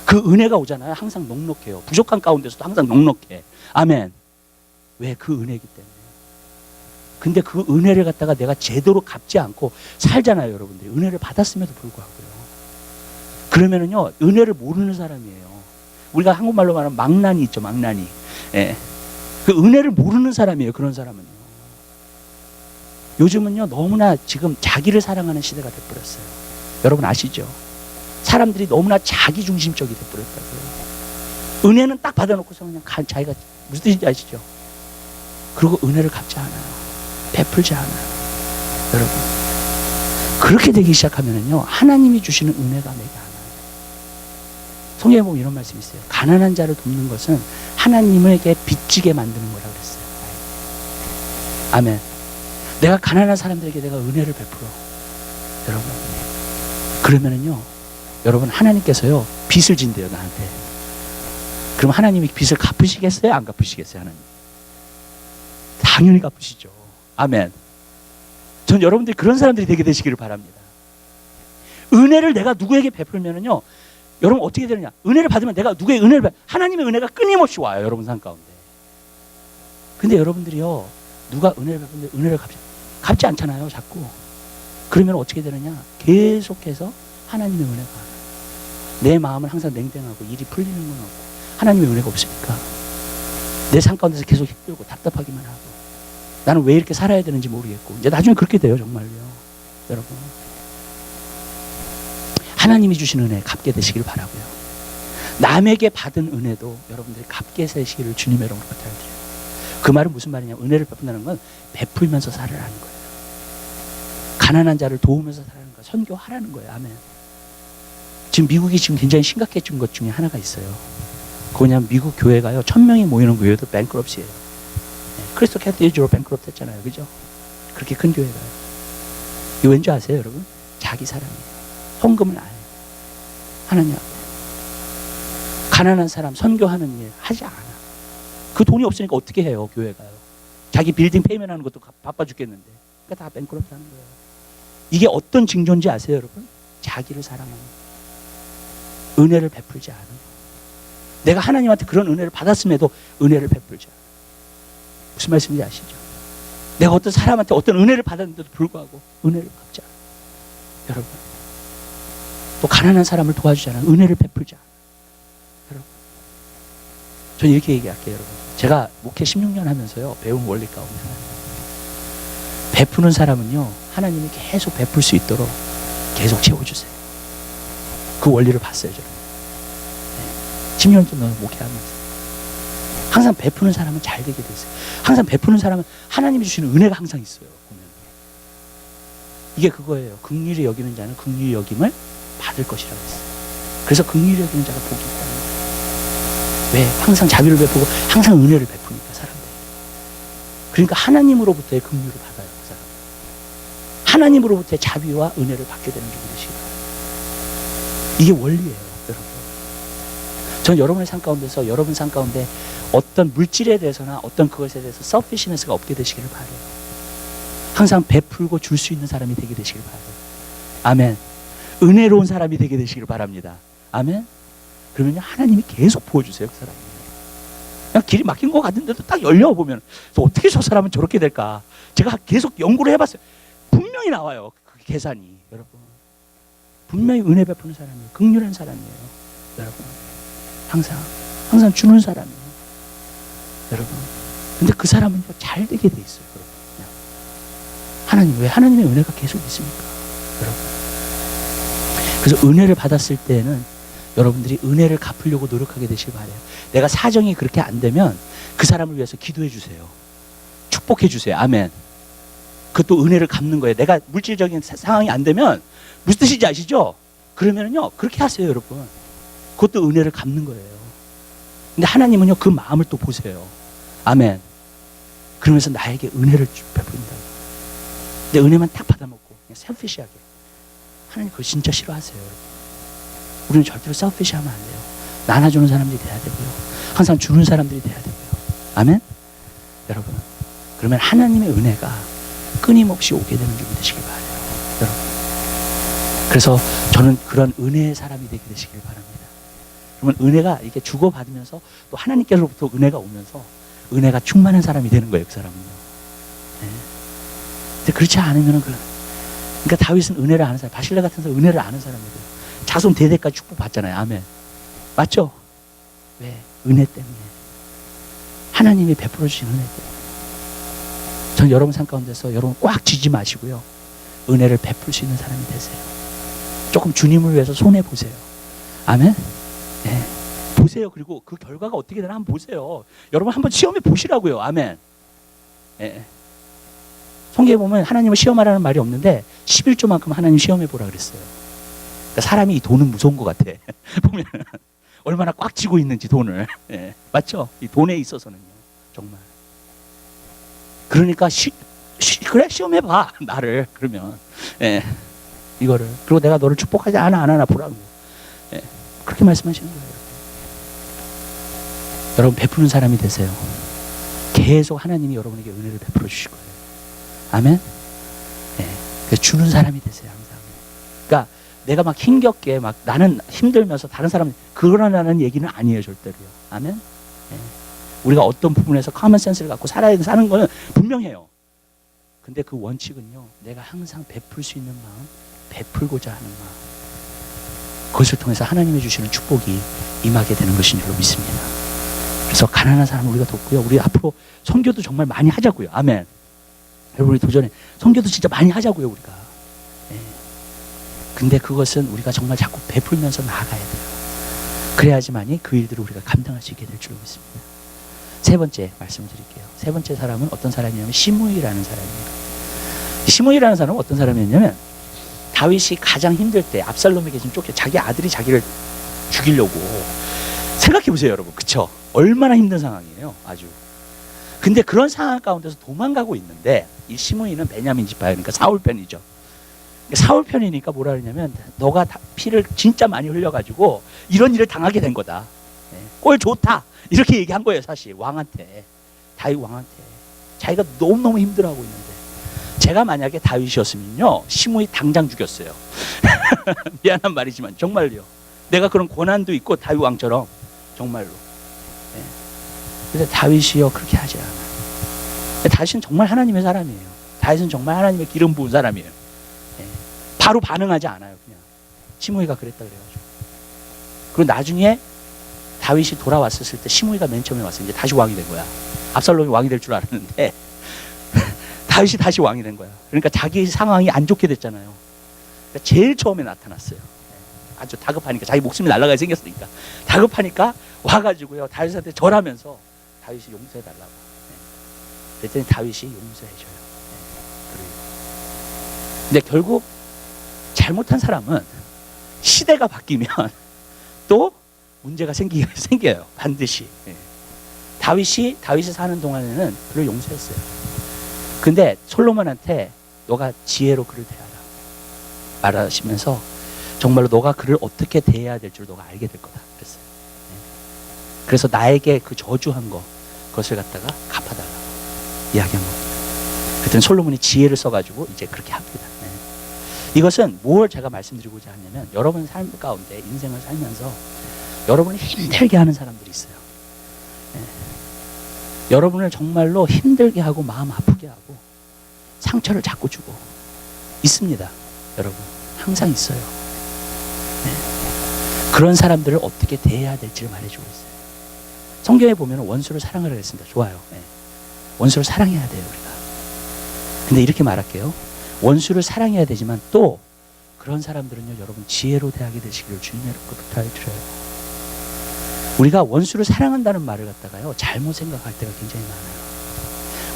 그 은혜가 오잖아요. 항상 넉넉해요. 부족한 가운데서도 항상 넉넉해. 아멘. 왜? 그 은혜이기 때문에. 근데 그 은혜를 갖다가 내가 제대로 갚지 않고 살잖아요, 여러분들. 은혜를 받았음에도 불구하고요. 그러면은요, 은혜를 모르는 사람이에요. 우리가 한국말로 말하면 망나니 있죠, 망나니. 예. 그 은혜를 모르는 사람이에요, 그런 사람은요. 요즘은요, 너무나 지금 자기를 사랑하는 시대가 돼버렸어요. 여러분 아시죠? 사람들이 너무나 자기 중심적이 돼버렸다고요. 은혜는 딱 받아놓고서 그냥 자기가 무슨 뜻인지 아시죠? 그리고 은혜를 갚지 않아요. 베풀지 않아요. 여러분. 그렇게 되기 시작하면은요, 하나님이 주시는 은혜가 내게 안 와요. 성경에 보면 이런 말씀이 있어요. 가난한 자를 돕는 것은 하나님에게 빚지게 만드는 거라고 그랬어요. 아멘. 내가 가난한 사람들에게 내가 은혜를 베풀어. 여러분. 그러면은요, 여러분, 하나님께서요, 빚을 진대요, 나한테. 그럼 하나님이 빚을 갚으시겠어요? 안 갚으시겠어요, 하나님? 당연히 갚으시죠. 아멘. 전 여러분들이 그런 사람들이 되게 되시기를 바랍니다. 은혜를 내가 누구에게 베풀면은요, 여러분 어떻게 되느냐? 은혜를 받으면 내가 누구의 은혜를 하나님의 은혜가 끊임없이 와요, 여러분 삶 가운데. 근데 여러분들이요, 누가 은혜를 베푸는데 은혜를 갚지 않잖아요, 자꾸. 그러면 어떻게 되느냐? 계속해서 하나님의 은혜가 내 마음은 항상 냉랭하고 일이 풀리는 건 없고 하나님의 은혜가 없으니까 내 삶 가운데서 계속 힘들고 답답하기만 하고 나는 왜 이렇게 살아야 되는지 모르겠고 이제 나중에 그렇게 돼요, 정말요. 여러분, 하나님이 주신 은혜 갚게 되시길 바라고요. 남에게 받은 은혜도 여러분들이 갚게 되시기를 주님의 이름으로 부탁드려요. 그 말은 무슨 말이냐면, 은혜를 베푼다는 건 베풀면서 살아라는 거예요. 가난한 자를 도우면서 살아라는 거예요. 선교하라는 거예요. 아멘. 지금 미국이 지금 굉장히 심각해진 것 중에 하나가 있어요. 그거냐면 미국 교회가요, 1000명이 모이는 교회도 뱅크럽시예요. 크리스토 캐티드로 뱅크럽 했잖아요, 그죠? 그렇게 큰 교회가요. 이거 왠지 아세요, 여러분? 자기 사람이에요. 헌금을 안 해요. 하나님 앞에. 가난한 사람 선교하는 일 하지 않아. 그 돈이 없으니까 어떻게 해요, 교회가요? 자기 빌딩 페이먼하는 것도 바빠 죽겠는데. 그러니까 다 뱅크럽트 하는 거예요. 이게 어떤 징조인지 아세요, 여러분? 자기를 사랑하는 거예요. 은혜를 베풀지 않은 거예요. 내가 하나님한테 그런 은혜를 받았음에도 은혜를 베풀지 않아요. 무슨 말씀인지 아시죠? 내가 어떤 사람한테 어떤 은혜를 받았는데도 불구하고 은혜를 갚지 않아요. 여러분, 또 가난한 사람을 도와주지 않아요. 은혜를 베풀지 않아요. 여러분, 저는 이렇게 얘기할게요, 여러분. 제가 목회 16년 하면서요, 배운 원리 가운데 베푸는 사람은요, 하나님이 계속 베풀 수 있도록 계속 채워주세요. 그 원리를 봤어요, 저는. 10년 정도 목회하면서. 항상 베푸는 사람은 잘 되게 됐어요. 항상 베푸는 사람은 하나님이 주시는 은혜가 항상 있어요, 보면. 이게 그거예요. 긍휼히 여기는 자는 긍휼히 여김을 받을 것이라고 했어요. 그래서 긍휼히 여기는 자가 복이 있다는 거예요. 왜? 항상 자비를 베푸고 항상 은혜를 베푸니까, 사람들이. 그러니까 하나님으로부터의 긍휼을 받아요, 그 사람. 하나님으로부터의 자비와 은혜를 받게 되는 게 되시기 바랍니다. 이게 원리예요, 여러분. 전 여러분의 삶 가운데서, 여러분 삶 가운데 어떤 물질에 대해서나 어떤 그것에 대해서 서피시넌스가 없게 되시기를 바라요. 항상 베풀고 줄 수 있는 사람이 되게 되시길 바라요. 아멘. 은혜로운 사람이 되게 되시길 바랍니다. 아멘. 그러면 하나님이 계속 부어주세요, 그 사람이. 그냥 길이 막힌 것 같은데도 딱 열려보면 어떻게 저 사람은 저렇게 될까? 제가 계속 연구를 해봤어요. 분명히 나와요, 그 계산이. 여러분, 분명히 은혜 베푸는 사람이에요. 긍휼한 사람이에요, 여러분. 항상 주는 사람이에요. 여러분. 근데 그 사람은 잘 되게 돼 있어요. 여러분. 하나님, 왜 하나님의 은혜가 계속 있습니까? 여러분. 그래서 은혜를 받았을 때는 여러분들이 은혜를 갚으려고 노력하게 되시길 바라요. 내가 사정이 그렇게 안 되면 그 사람을 위해서 기도해 주세요. 축복해 주세요. 아멘. 그것도 은혜를 갚는 거예요. 내가 물질적인 상황이 안 되면 무슨 뜻인지 아시죠? 그러면요 그렇게 하세요, 여러분. 그것도 은혜를 갚는 거예요. 근데 하나님은요 그 마음을 또 보세요. 아멘. 그러면서 나에게 은혜를 베푼다. 근데 은혜만 딱 받아먹고 그냥 셀피시하게. 하나님 그거 진짜 싫어하세요, 여러분. 우리는 절대로 셀피시하면 안 돼요. 나눠주는 사람들이 돼야 되고요. 항상 주는 사람들이 돼야 되고요. 아멘. 여러분. 그러면 하나님의 은혜가 끊임없이 오게 되는 줄 믿으시길 바라요. 여러분. 그래서 저는 그런 은혜의 사람이 되게 되시길 바랍니다. 그러면 은혜가 이게 주고받으면서 또 하나님께로부터 은혜가 오면서 은혜가 충만한 사람이 되는 거예요, 그 사람은요. 네. 근데 그렇지 않으면 그러니까 다윗은 은혜를 아는 사람, 바실레 같은 사람 은혜를 아는 사람이에요. 자손 대대까지 축복받잖아요. 아멘. 맞죠? 왜? 은혜 때문에. 하나님이 베풀어 주신 은혜 때문에. 전 여러분 삶 가운데서 여러분 꽉 쥐지 마시고요. 은혜를 베풀 수 있는 사람이 되세요. 조금 주님을 위해서 손해보세요. 아멘? 네. 보세요. 그리고 그 결과가 어떻게 되나 한번 보세요. 여러분 한번 시험해 보시라고요. 아멘. 네. 성경에 보면 하나님을 시험하라는 말이 없는데 11조만큼 하나님 시험해 보라 그랬어요. 그러니까 사람이 이 돈은 무서운 것 같아. 보면 얼마나 꽉 쥐고 있는지 돈을. 네. 맞죠? 이 돈에 있어서는요. 정말. 그러니까 그래 시험해봐 나를. 그러면 예, 이거를. 그리고 내가 너를 축복하지 않아 안 하나 보라고. 예, 그렇게 말씀하시는 거예요. 여러분 베푸는 사람이 되세요. 계속 하나님이 여러분에게 은혜를 베풀어 주실 거예요. 아멘. 예, 그래서 주는 사람이 되세요 항상. 그러니까 내가 막 힘겹게 막 나는 힘들면서 다른 사람 그러라는 얘기는 아니에요 절대로요. 아멘. 예. 우리가 어떤 부분에서 커먼 센스를 갖고 사는 거는 분명해요. 근데 그 원칙은요, 내가 항상 베풀 수 있는 마음, 베풀고자 하는 마음, 그것을 통해서 하나님이 주시는 축복이 임하게 되는 것인 줄로 믿습니다. 그래서 가난한 사람을 우리가 돕고요. 우리 앞으로 선교도 정말 많이 하자고요. 아멘. 여러분 우리 도전에 선교도 진짜 많이 하자고요 우리가. 예. 근데 그것은 우리가 정말 자꾸 베풀면서 나아가야 돼요. 그래야지만이 그 일들을 우리가 감당할 수 있게 될 줄로 믿습니다. 세 번째 말씀드릴게요. 세 번째 사람은 어떤 사람이냐면 시므이라는 사람이에요. 시므이라는 사람은 어떤 사람이었냐면 다윗이 가장 힘들 때 압살롬에게 지금 쫓겨 자기 아들이 자기를 죽이려고 생각해 보세요 여러분. 그쵸? 얼마나 힘든 상황이에요. 아주. 근데 그런 상황 가운데서 도망가고 있는데 이 시므이는 베냐민 지파예요. 그러니까 사울 편이죠. 사울 편이니까 뭐라 그러냐면 너가 피를 진짜 많이 흘려가지고 이런 일을 당하게 된 거다. 꼴 좋다. 이렇게 얘기한 거예요 사실 왕한테. 다윗 왕한테. 자기가 너무너무 힘들어하고 있는데 제가 만약에 다윗이었으면요 시므이 당장 죽였어요. 미안한 말이지만 정말요. 내가 그런 권한도 있고 다윗 왕처럼 정말로. 네. 근데 다윗이요 그렇게 하지 않아요. 다윗은 정말 하나님의 사람이에요. 다윗은 정말 하나님의 기름 부은 사람이에요. 네. 바로 반응하지 않아요. 그냥 시므이가 그랬다 그래가지고. 그리고 나중에 다윗이 돌아왔었을 때 시므이가 맨 처음에 왔어요. 이제 다시 왕이 된 거야. 압살롬이 왕이 될 줄 알았는데 다윗이 다시 왕이 된 거야. 그러니까 자기 상황이 안 좋게 됐잖아요. 그러니까 제일 처음에 나타났어요. 아주 다급하니까 자기 목숨이 날아가게 생겼으니까 다급하니까 와가지고요 다윗한테 절하면서 다윗이 용서해달라고. 그랬더니 다윗이 용서해줘요. 근데 결국 잘못한 사람은 시대가 바뀌면 또 문제가 생겨요. 반드시. 다윗이 사는 동안에는 그를 용서했어요. 근데 솔로몬한테 너가 지혜로 그를 대하라 말하시면서 정말로 너가 그를 어떻게 대해야 될 줄 너가 알게 될 거다 그랬어요. 그래서 나에게 그 저주한 거 그것을 갖다가 갚아달라고 이야기한 겁니다. 그랬더니 솔로몬이 지혜를 써가지고 이제 그렇게 합니다. 이것은 뭘 제가 말씀드리고자 하냐면 여러분 삶 가운데 인생을 살면서 여러분을 힘들게 하는 사람들이 있어요. 여러분을 정말로 힘들게 하고 마음 아프게 하고 상처를 자꾸 주고 있습니다. 여러분 항상 있어요. 그런 사람들을 어떻게 대해야 될지를 말해주고 있어요. 성경에 보면 원수를 사랑하라 했습니다. 좋아요. 네. 원수를 사랑해야 돼요, 우리가. 근데 이렇게 말할게요. 원수를 사랑해야 되지만 또 그런 사람들은요, 여러분 지혜로 대하게 되시기를 주님으로부터 부탁드려요. 우리가 원수를 사랑한다는 말을 갖다가요, 잘못 생각할 때가 굉장히 많아요.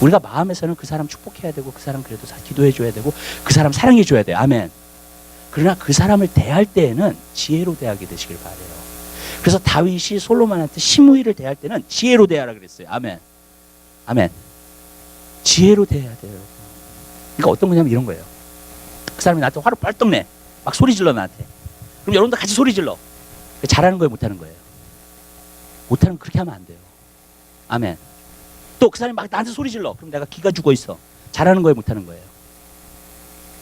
우리가 마음에서는 그 사람 축복해야 되고, 그 사람 그래도 기도해줘야 되고, 그 사람 사랑해줘야 돼요. 아멘. 그러나 그 사람을 대할 때에는 지혜로 대하게 되시길 바라요. 그래서 다윗이 솔로몬한테 시므이를 대할 때는 지혜로 대하라 그랬어요. 아멘. 아멘. 지혜로 대해야 돼요. 그러니까 어떤 거냐면 이런 거예요. 그 사람이 나한테 화를 뻘떡 내. 막 소리 질러 나한테. 그럼 여러분도 같이 소리 질러. 잘하는 거예요, 못하는 거예요? 못하는, 그렇게 하면 안 돼요. 아멘. 또 그 사람이 막 나한테 소리 질러. 그럼 내가 기가 죽어 있어. 잘하는 거예요, 못하는 거예요?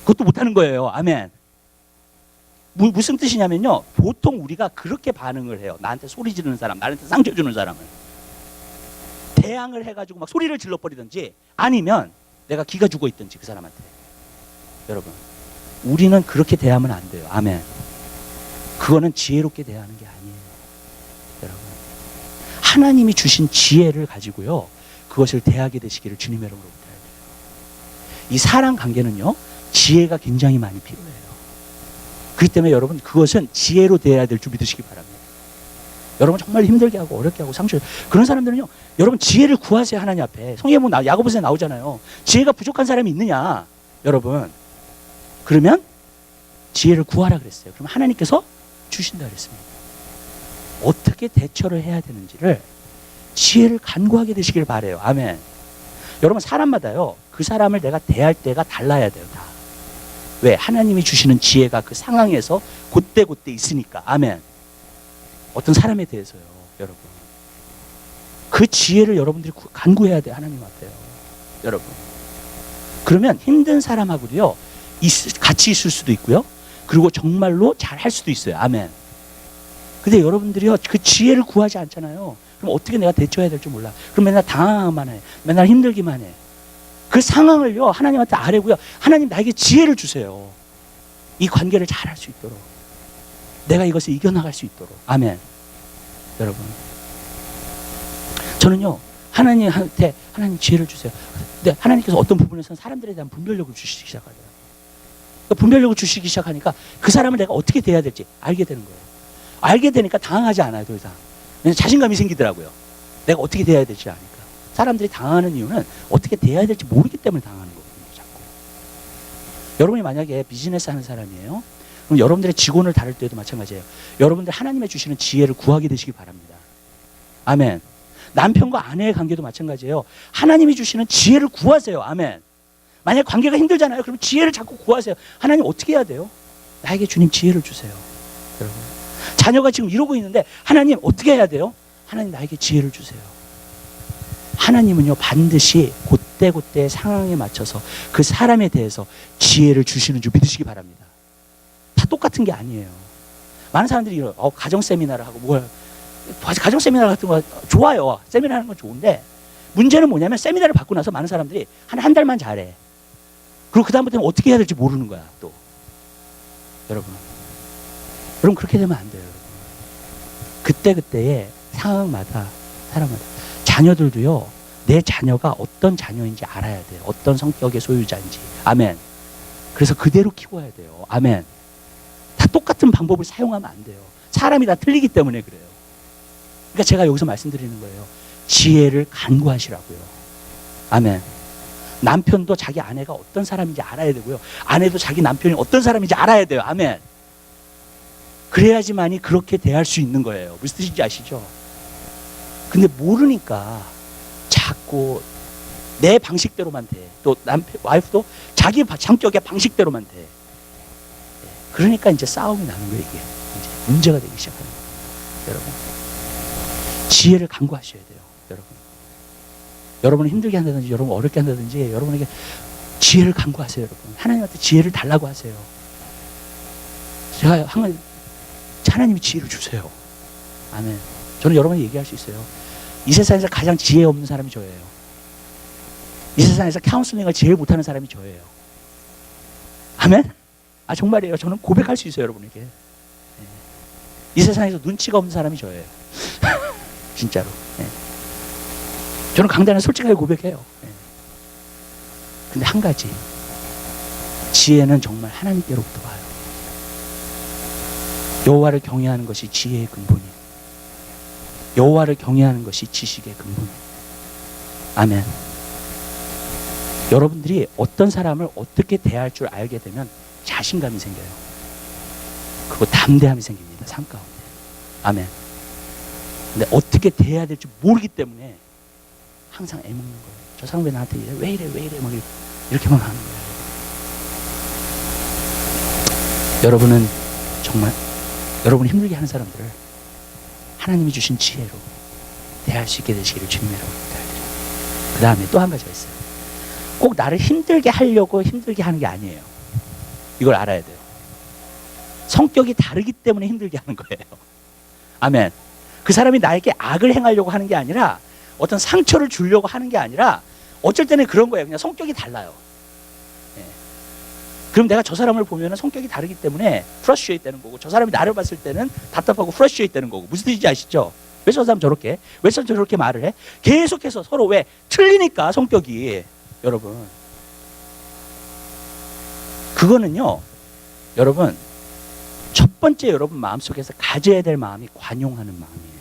그것도 못하는 거예요. 아멘. 무슨 뜻이냐면요, 보통 우리가 그렇게 반응을 해요. 나한테 소리 지르는 사람, 나한테 상처 주는 사람을 대항을 해가지고 막 소리를 질러버리든지, 아니면 내가 기가 죽어 있든지 그 사람한테. 여러분, 우리는 그렇게 대하면 안 돼요. 아멘. 그거는 지혜롭게 대하는 게 아니에요. 여러분, 하나님이 주신 지혜를 가지고요, 그것을 대하게 되시기를 주님의 이름으로 부탁드려요. 이 사랑 관계는요, 지혜가 굉장히 많이 필요해요. 그렇기 때문에 여러분, 그것은 지혜로 대해야 될 줄 믿으시기 바랍니다. 여러분 정말 힘들게 하고 어렵게 하고 상처, 그런 사람들은요, 여러분 지혜를 구하세요. 하나님 앞에. 성경에 보면 야고보서에 나오잖아요. 지혜가 부족한 사람이 있느냐, 여러분. 그러면 지혜를 구하라 그랬어요. 그럼 하나님께서 주신다 그랬습니다. 어떻게 대처를 해야 되는지를 지혜를 간구하게 되시길 바라요. 아멘. 여러분, 사람마다요, 그 사람을 내가 대할 때가 달라야 돼요. 다. 왜? 하나님이 주시는 지혜가 그 상황에서 곧대곧대 있으니까. 아멘. 어떤 사람에 대해서요, 여러분. 그 지혜를 여러분들이 간구해야 돼요. 하나님 앞에요, 여러분. 그러면 힘든 사람하고도요, 같이 있을 수도 있고요, 그리고 정말로 잘 할 수도 있어요. 아멘. 근데 여러분들이요, 그 지혜를 구하지 않잖아요. 그럼 어떻게 내가 대처해야 될지 몰라. 그럼 맨날 당황만 해. 맨날 힘들기만 해. 그 상황을요, 하나님한테 아뢰고요, 하나님 나에게 지혜를 주세요. 이 관계를 잘 할 수 있도록, 내가 이것을 이겨나갈 수 있도록. 아멘. 여러분, 저는요, 하나님한테 하나님 지혜를 주세요. 근데 하나님께서 어떤 부분에서는 사람들에 대한 분별력을 주시기 시작하더라고요. 그러니까 분별력을 주시기 시작하니까 그 사람을 내가 어떻게 대해야 될지 알게 되는 거예요. 알게 되니까 당황하지 않아요, 더 이상. 왜냐면 자신감이 생기더라고요. 내가 어떻게 대해야 될지 아니까. 사람들이 당하는 이유는 어떻게 대해야 될지 모르기 때문에 당하는 거거든요, 자꾸. 여러분이 만약에 비즈니스 하는 사람이에요. 그럼 여러분들의 직원을 다룰 때도 마찬가지예요. 여러분들 하나님의 주시는 지혜를 구하게 되시기 바랍니다. 아멘. 남편과 아내의 관계도 마찬가지예요. 하나님이 주시는 지혜를 구하세요. 아멘. 만약에 관계가 힘들잖아요. 그럼 지혜를 자꾸 구하세요. 하나님 어떻게 해야 돼요? 나에게 주님 지혜를 주세요. 여러분, 자녀가 지금 이러고 있는데 하나님 어떻게 해야 돼요? 하나님 나에게 지혜를 주세요. 하나님은요, 반드시 그때그때 상황에 맞춰서 그 사람에 대해서 지혜를 주시는 줄 믿으시기 바랍니다. 다 똑같은 게 아니에요. 많은 사람들이 이래요. 가정 세미나를 하고 뭘, 가정 세미나 같은 거 좋아요. 세미나 하는 건 좋은데, 문제는 뭐냐면 세미나를 받고 나서 많은 사람들이 한 달만 잘해. 그리고 그다음부터는 어떻게 해야 될지 모르는 거야, 또. 여러분 그렇게 되면 안 돼요. 여러분. 그때그때의 상황마다, 사람마다. 자녀들도요, 내 자녀가 어떤 자녀인지 알아야 돼요. 어떤 성격의 소유자인지. 아멘. 그래서 그대로 키워야 돼요. 아멘. 다 똑같은 방법을 사용하면 안 돼요. 사람이 다 틀리기 때문에 그래요. 그러니까 제가 여기서 말씀드리는 거예요. 지혜를 간구하시라고요. 아멘. 남편도 자기 아내가 어떤 사람인지 알아야 되고요, 아내도 자기 남편이 어떤 사람인지 알아야 돼요. 아멘. 그래야지만이 그렇게 대할 수 있는 거예요. 무슨 뜻인지 아시죠? 근데 모르니까 자꾸 내 방식대로만 돼. 또 남편, 와이프도 자기 성격의 방식대로만 돼. 그러니까 이제 싸움이 나는 거예요. 이게 이제 문제가 되기 시작하는 거예요. 여러분, 지혜를 간구하셔야 돼요. 여러분, 여러분을 힘들게 한다든지 여러분 어렵게 한다든지 여러분에게 지혜를 간구하세요. 여러분, 하나님한테 지혜를 달라고 하세요. 제가 항상 하나님이 지혜를 주세요. 아멘. 저는 여러분이 얘기할 수 있어요. 이 세상에서 가장 지혜 없는 사람이 저예요. 이 세상에서 카운슬링을 제일 못하는 사람이 저예요. 아멘. 정말이에요. 저는 고백할 수 있어요, 여러분에게. 네. 이 세상에서 눈치가 없는 사람이 저예요. 진짜로. 예. 저는 강단에 솔직하게 고백해요. 예. 근데 한 가지, 지혜는 정말 하나님께로부터 와요. 여호와를 경외하는 것이 지혜의 근본이에요. 여호와를 경외하는 것이 지식의 근본이에요. 아멘. 여러분들이 어떤 사람을 어떻게 대할 줄 알게 되면 자신감이 생겨요. 그리고 담대함이 생깁니다. 삶 가운데. 아멘. 근데 어떻게 대해야 될지 모르기 때문에 항상 애먹는 거예요. 저 사람 왜 나한테 이래? 왜 이래? 막 이렇게만 하는 거예요. 여러분은 정말 여러분이 힘들게 하는 사람들을 하나님이 주신 지혜로 대할 수 있게 되시기를 주님의 이름으로 부탁드립니다. 그 다음에 또 한 가지가 있어요. 꼭 나를 힘들게 하려고 힘들게 하는 게 아니에요. 이걸 알아야 돼요. 성격이 다르기 때문에 힘들게 하는 거예요. 아멘. 그 사람이 나에게 악을 행하려고 하는 게 아니라, 어떤 상처를 주려고 하는 게 아니라, 어쩔 때는 그런 거예요. 그냥 성격이 달라요. 예. 그럼 내가 저 사람을 보면 성격이 다르기 때문에 프러스트레이트 되는 거고, 저 사람이 나를 봤을 때는 답답하고 프러스트레이트 되는 거고. 무슨 뜻인지 아시죠? 왜 저 사람 저렇게? 왜 저렇게 말을 해? 계속해서 서로 왜? 틀리니까 성격이. 여러분, 그거는요, 여러분, 첫 번째 여러분 마음속에서 가져야 될 마음이 관용하는 마음이에요.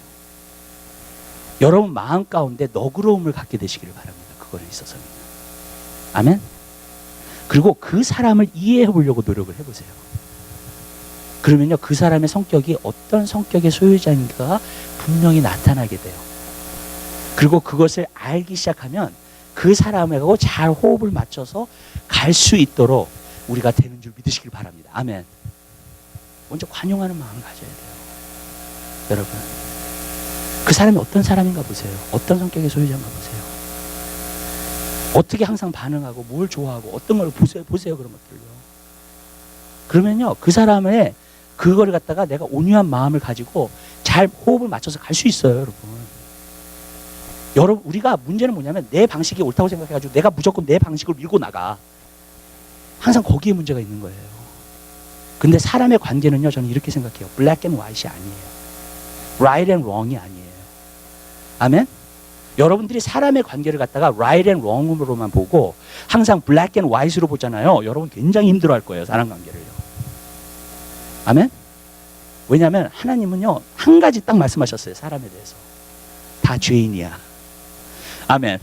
여러분 마음 가운데 너그러움을 갖게 되시기를 바랍니다. 그거에 있어서는. 아멘. 그리고 그 사람을 이해해 보려고 노력을 해보세요. 그러면요, 그 사람의 성격이 어떤 성격의 소유자인가가 분명히 나타나게 돼요. 그리고 그것을 알기 시작하면 그 사람하고 잘 호흡을 맞춰서 갈 수 있도록 우리가 되는 줄 믿으시길 바랍니다. 아멘. 먼저 관용하는 마음을 가져야 돼요. 여러분, 그 사람이 어떤 사람인가 보세요. 어떤 성격의 소유자인가 보세요. 어떻게 항상 반응하고 뭘 좋아하고 어떤 걸 보세요. 그런 것들요. 그러면요, 그 사람의 그거를 갖다가 내가 온유한 마음을 가지고 잘 호흡을 맞춰서 갈 수 있어요. 여러분, 우리가 문제는 뭐냐면 내 방식이 옳다고 생각해가지고 내가 무조건 내 방식을 밀고 나가. 항상 거기에 문제가 있는 거예요. 근데 사람의 관계는요, 저는 이렇게 생각해요. black and white이 아니에요. right and wrong이 아니에요. 아멘? 여러분들이 사람의 관계를 갖다가 right and wrong으로만 보고 항상 black and white으로 보잖아요. 여러분 굉장히 힘들어할 거예요. 사람 관계를요. 아멘? 왜냐하면 하나님은요, 한 가지 딱 말씀하셨어요. 사람에 대해서. 다 죄인이야. 아멘.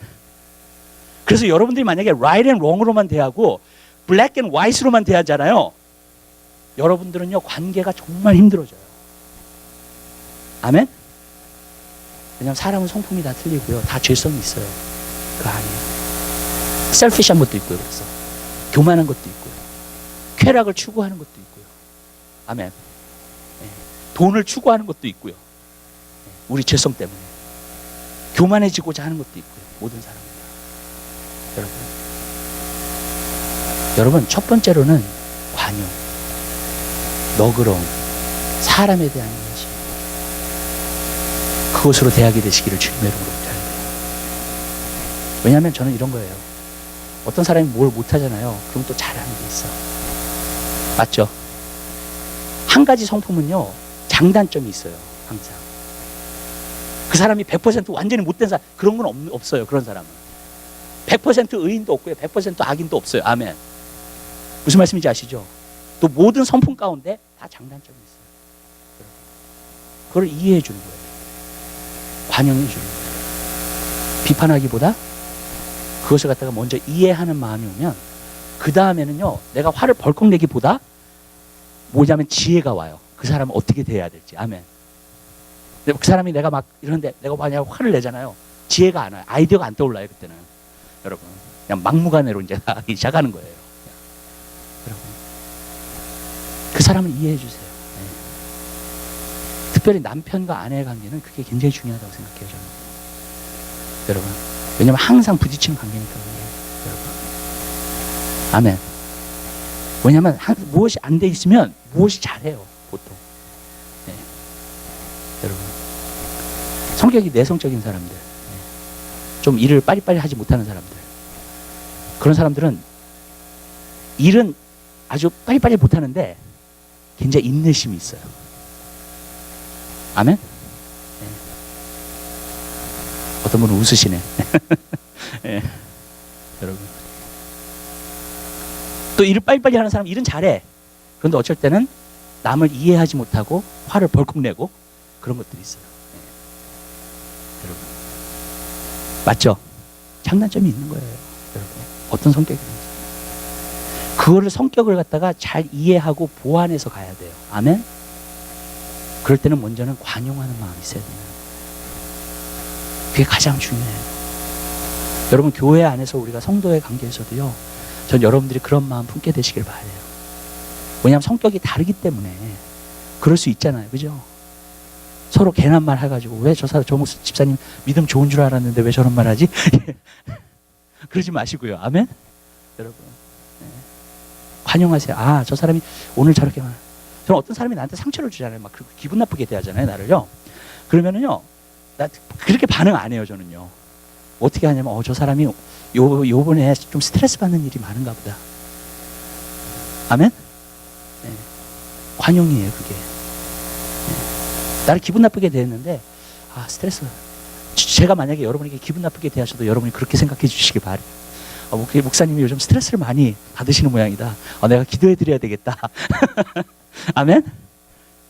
그래서 여러분들이 만약에 right and wrong으로만 대하고 black and white로만 대하잖아요. 여러분들은요, 관계가 정말 힘들어져요. 아멘? 왜냐하면 사람은 성품이 다 틀리고요. 다 죄성이 있어요. 그거 아니에요. 셀피시한 것도 있고요. 그래서 교만한 것도 있고요. 쾌락을 추구하는 것도 있고요. 아멘. 네. 돈을 추구하는 것도 있고요. 네. 우리 죄성 때문에 교만해지고자 하는 것도 있고요. 모든 사람들. 여러분, 첫 번째로는 관용, 너그러움, 사람에 대한 인식, 그것으로 대하게 되시기를 주님의 이름으로 부탁드려요. 왜냐하면 저는 이런 거예요. 어떤 사람이 뭘 못하잖아요. 그럼 또 잘하는 게 있어. 맞죠? 한 가지 성품은요, 장단점이 있어요. 항상. 그 사람이 100% 완전히 못된 사람, 그런 건 없어요. 그런 사람은 100% 의인도 없고요, 100% 악인도 없어요. 아멘. 무슨 말씀인지 아시죠? 또 모든 성품 가운데 다 장단점이 있어요. 그걸 이해해 주는 거예요. 관용해 주는 거예요. 비판하기보다 그것을 갖다가 먼저 이해하는 마음이 오면 그 다음에는요, 내가 화를 벌컥 내기보다 뭐냐면 지혜가 와요. 그 사람을 어떻게 대해야 될지. 아멘. 그 사람이 내가 막 이러는데 내가 만약 화를 내잖아요. 지혜가 안 와요. 아이디어가 안 떠올라요. 그때는. 여러분, 그냥 막무가내로 이제 하기 시작하는 거예요. 여러분, 그 사람을 이해해 주세요. 네. 특별히 남편과 아내의 관계는 그게 굉장히 중요하다고 생각해요. 저는. 여러분, 왜냐면 항상 부딪히는 관계니까. 여러분, 아멘. 왜냐면 무엇이 안 돼 있으면 무엇이 잘해요. 보통. 네. 여러분, 성격이 내성적인 사람들, 네. 좀 일을 빨리빨리 하지 못하는 사람들, 그런 사람들은 일은 아주 빨리빨리 못하는데 굉장히 인내심이 있어요. 아멘? 네. 어떤 분은 웃으시네. 네. 여러분. 또 일을 빨리빨리 하는 사람 일은 잘해. 그런데 어쩔 때는 남을 이해하지 못하고 화를 벌컥 내고 그런 것들이 있어요. 네. 여러분. 맞죠? 장단점이 있는 거예요. 여러분. 어떤 성격이든지. 그거를 성격을 갖다가 잘 이해하고 보완해서 가야 돼요. 아멘? 그럴 때는 먼저는 관용하는 마음이 있어야 돼요. 그게 가장 중요해요. 여러분 교회 안에서 우리가 성도의 관계에서도요. 전 여러분들이 그런 마음 품게 되시길 바라요. 왜냐하면 성격이 다르기 때문에 그럴 수 있잖아요. 그죠? 서로 괜한 말 해가지고 왜 저 집사님 믿음 좋은 줄 알았는데 왜 저런 말 하지? 그러지 마시고요. 아멘? 여러분 네. 관용하세요. 아, 저 사람이 오늘 저렇게 말. 저는 어떤 사람이 나한테 상처를 주잖아요. 막 기분 나쁘게 대하잖아요. 나를요. 그러면은요. 나 그렇게 반응 안 해요. 저는요. 어떻게 하냐면 저 사람이 요번에 좀 스트레스 받는 일이 많은가 보다. 아멘? 네. 관용이에요. 그게. 네. 나를 기분 나쁘게 대했는데 스트레스. 제가 만약에 여러분에게 기분 나쁘게 대하셔도 여러분이 그렇게 생각해 주시기 바래요. 목사님이 요즘 스트레스를 많이 받으시는 모양이다. 내가 기도해 드려야 되겠다. 아멘?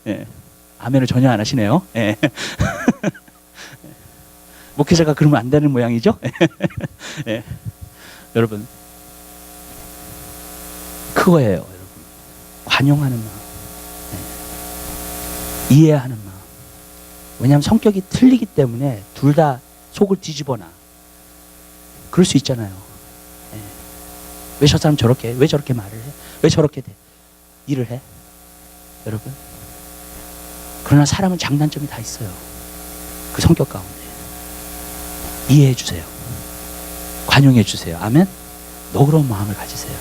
네. 아멘을 전혀 안 하시네요. 네. 목회자가 그러면 안 되는 모양이죠? 네. 여러분, 그거예요. 여러분. 관용하는 마음, 네. 이해하는 마음. 왜냐하면 성격이 틀리기 때문에 둘 다 속을 뒤집어놔. 그럴 수 있잖아요. 네. 왜 저 사람 저렇게, 왜 저렇게 말을 해? 왜 저렇게 일을 해? 여러분. 그러나 사람은 장단점이 다 있어요. 그 성격 가운데. 이해해 주세요. 관용해 주세요. 아멘? 너그러운 마음을 가지세요.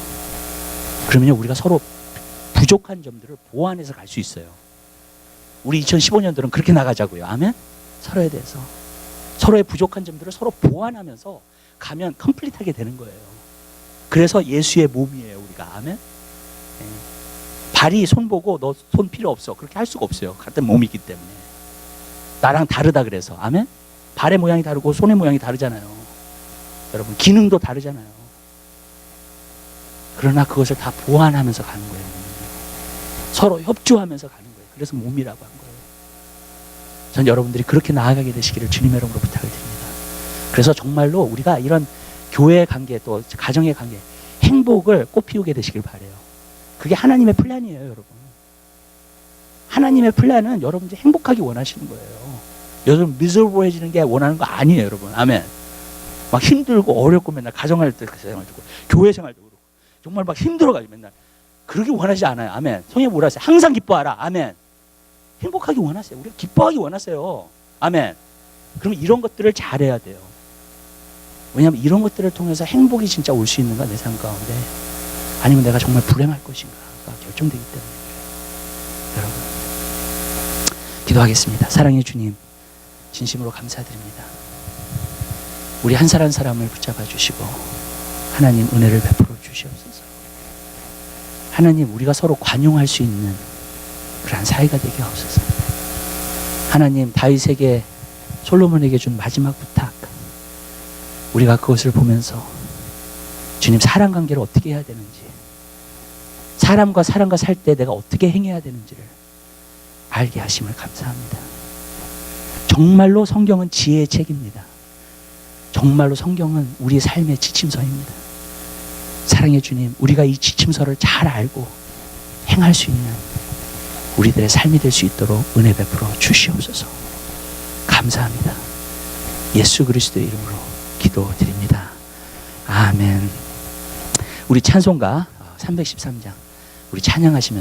그러면 우리가 서로 부족한 점들을 보완해서 갈 수 있어요. 우리 2015년도는 그렇게 나가자고요. 아멘? 서로에 대해서. 서로의 부족한 점들을 서로 보완하면서 가면 컴플릿하게 되는 거예요. 그래서 예수의 몸이에요. 우리가. 아멘? 네. 발이 손 보고 너 손 필요 없어. 그렇게 할 수가 없어요. 같은 몸이기 때문에. 나랑 다르다 그래서. 아멘? 발의 모양이 다르고 손의 모양이 다르잖아요. 여러분 기능도 다르잖아요. 그러나 그것을 다 보완하면서 가는 거예요. 서로 협조하면서 가는 거예요. 그래서 몸이라고 한 거예요. 전 여러분들이 그렇게 나아가게 되시기를 주님의 이름으로 부탁을 드립니다. 그래서 정말로 우리가 이런 교회의 관계 또 가정의 관계 행복을 꽃피우게 되시길 바라요. 그게 하나님의 플랜이에요. 여러분. 하나님의 플랜은 여러분들이 행복하기 원하시는 거예요. 요즘 미serable해지는 게 원하는 거 아니에요, 여러분. 아멘. 막 힘들고 어렵고 맨날 가정할 때 생활도 그렇고 교회 생활도 그렇고 정말 막 힘들어가지고 맨날 그러기 원하지 않아요. 아멘. 성령 뭐라 하세요? 항상 기뻐하라. 아멘. 행복하기 원하세요. 우리가 기뻐하기 원하세요. 아멘. 그럼 이런 것들을 잘해야 돼요. 왜냐하면 이런 것들을 통해서 행복이 진짜 올 수 있는가 내 삶 가운데 아니면 내가 정말 불행할 것인가가 결정되기 때문에 여러분 기도하겠습니다. 사랑의 주님 진심으로 감사드립니다. 우리 한 사람 한 사람을 붙잡아 주시고 하나님 은혜를 베풀어 주시옵소서. 하나님 우리가 서로 관용할 수 있는 그러한 사이가 되게 하옵소서. 하나님 다윗에게 솔로몬에게 준 마지막 부탁 우리가 그것을 보면서 주님 사람관계를 어떻게 해야 되는지 사람과 살 때 내가 어떻게 행해야 되는지를 알게 하심을 감사합니다. 정말로 성경은 지혜의 책입니다. 정말로 성경은 우리의 삶의 지침서입니다. 사랑의 주님, 우리가 이 지침서를 잘 알고 행할 수 있는 우리들의 삶이 될 수 있도록 은혜 베풀어 주시옵소서. 감사합니다. 예수 그리스도의 이름으로 기도드립니다. 아멘. 우리 찬송가 313장 우리 찬양하시면서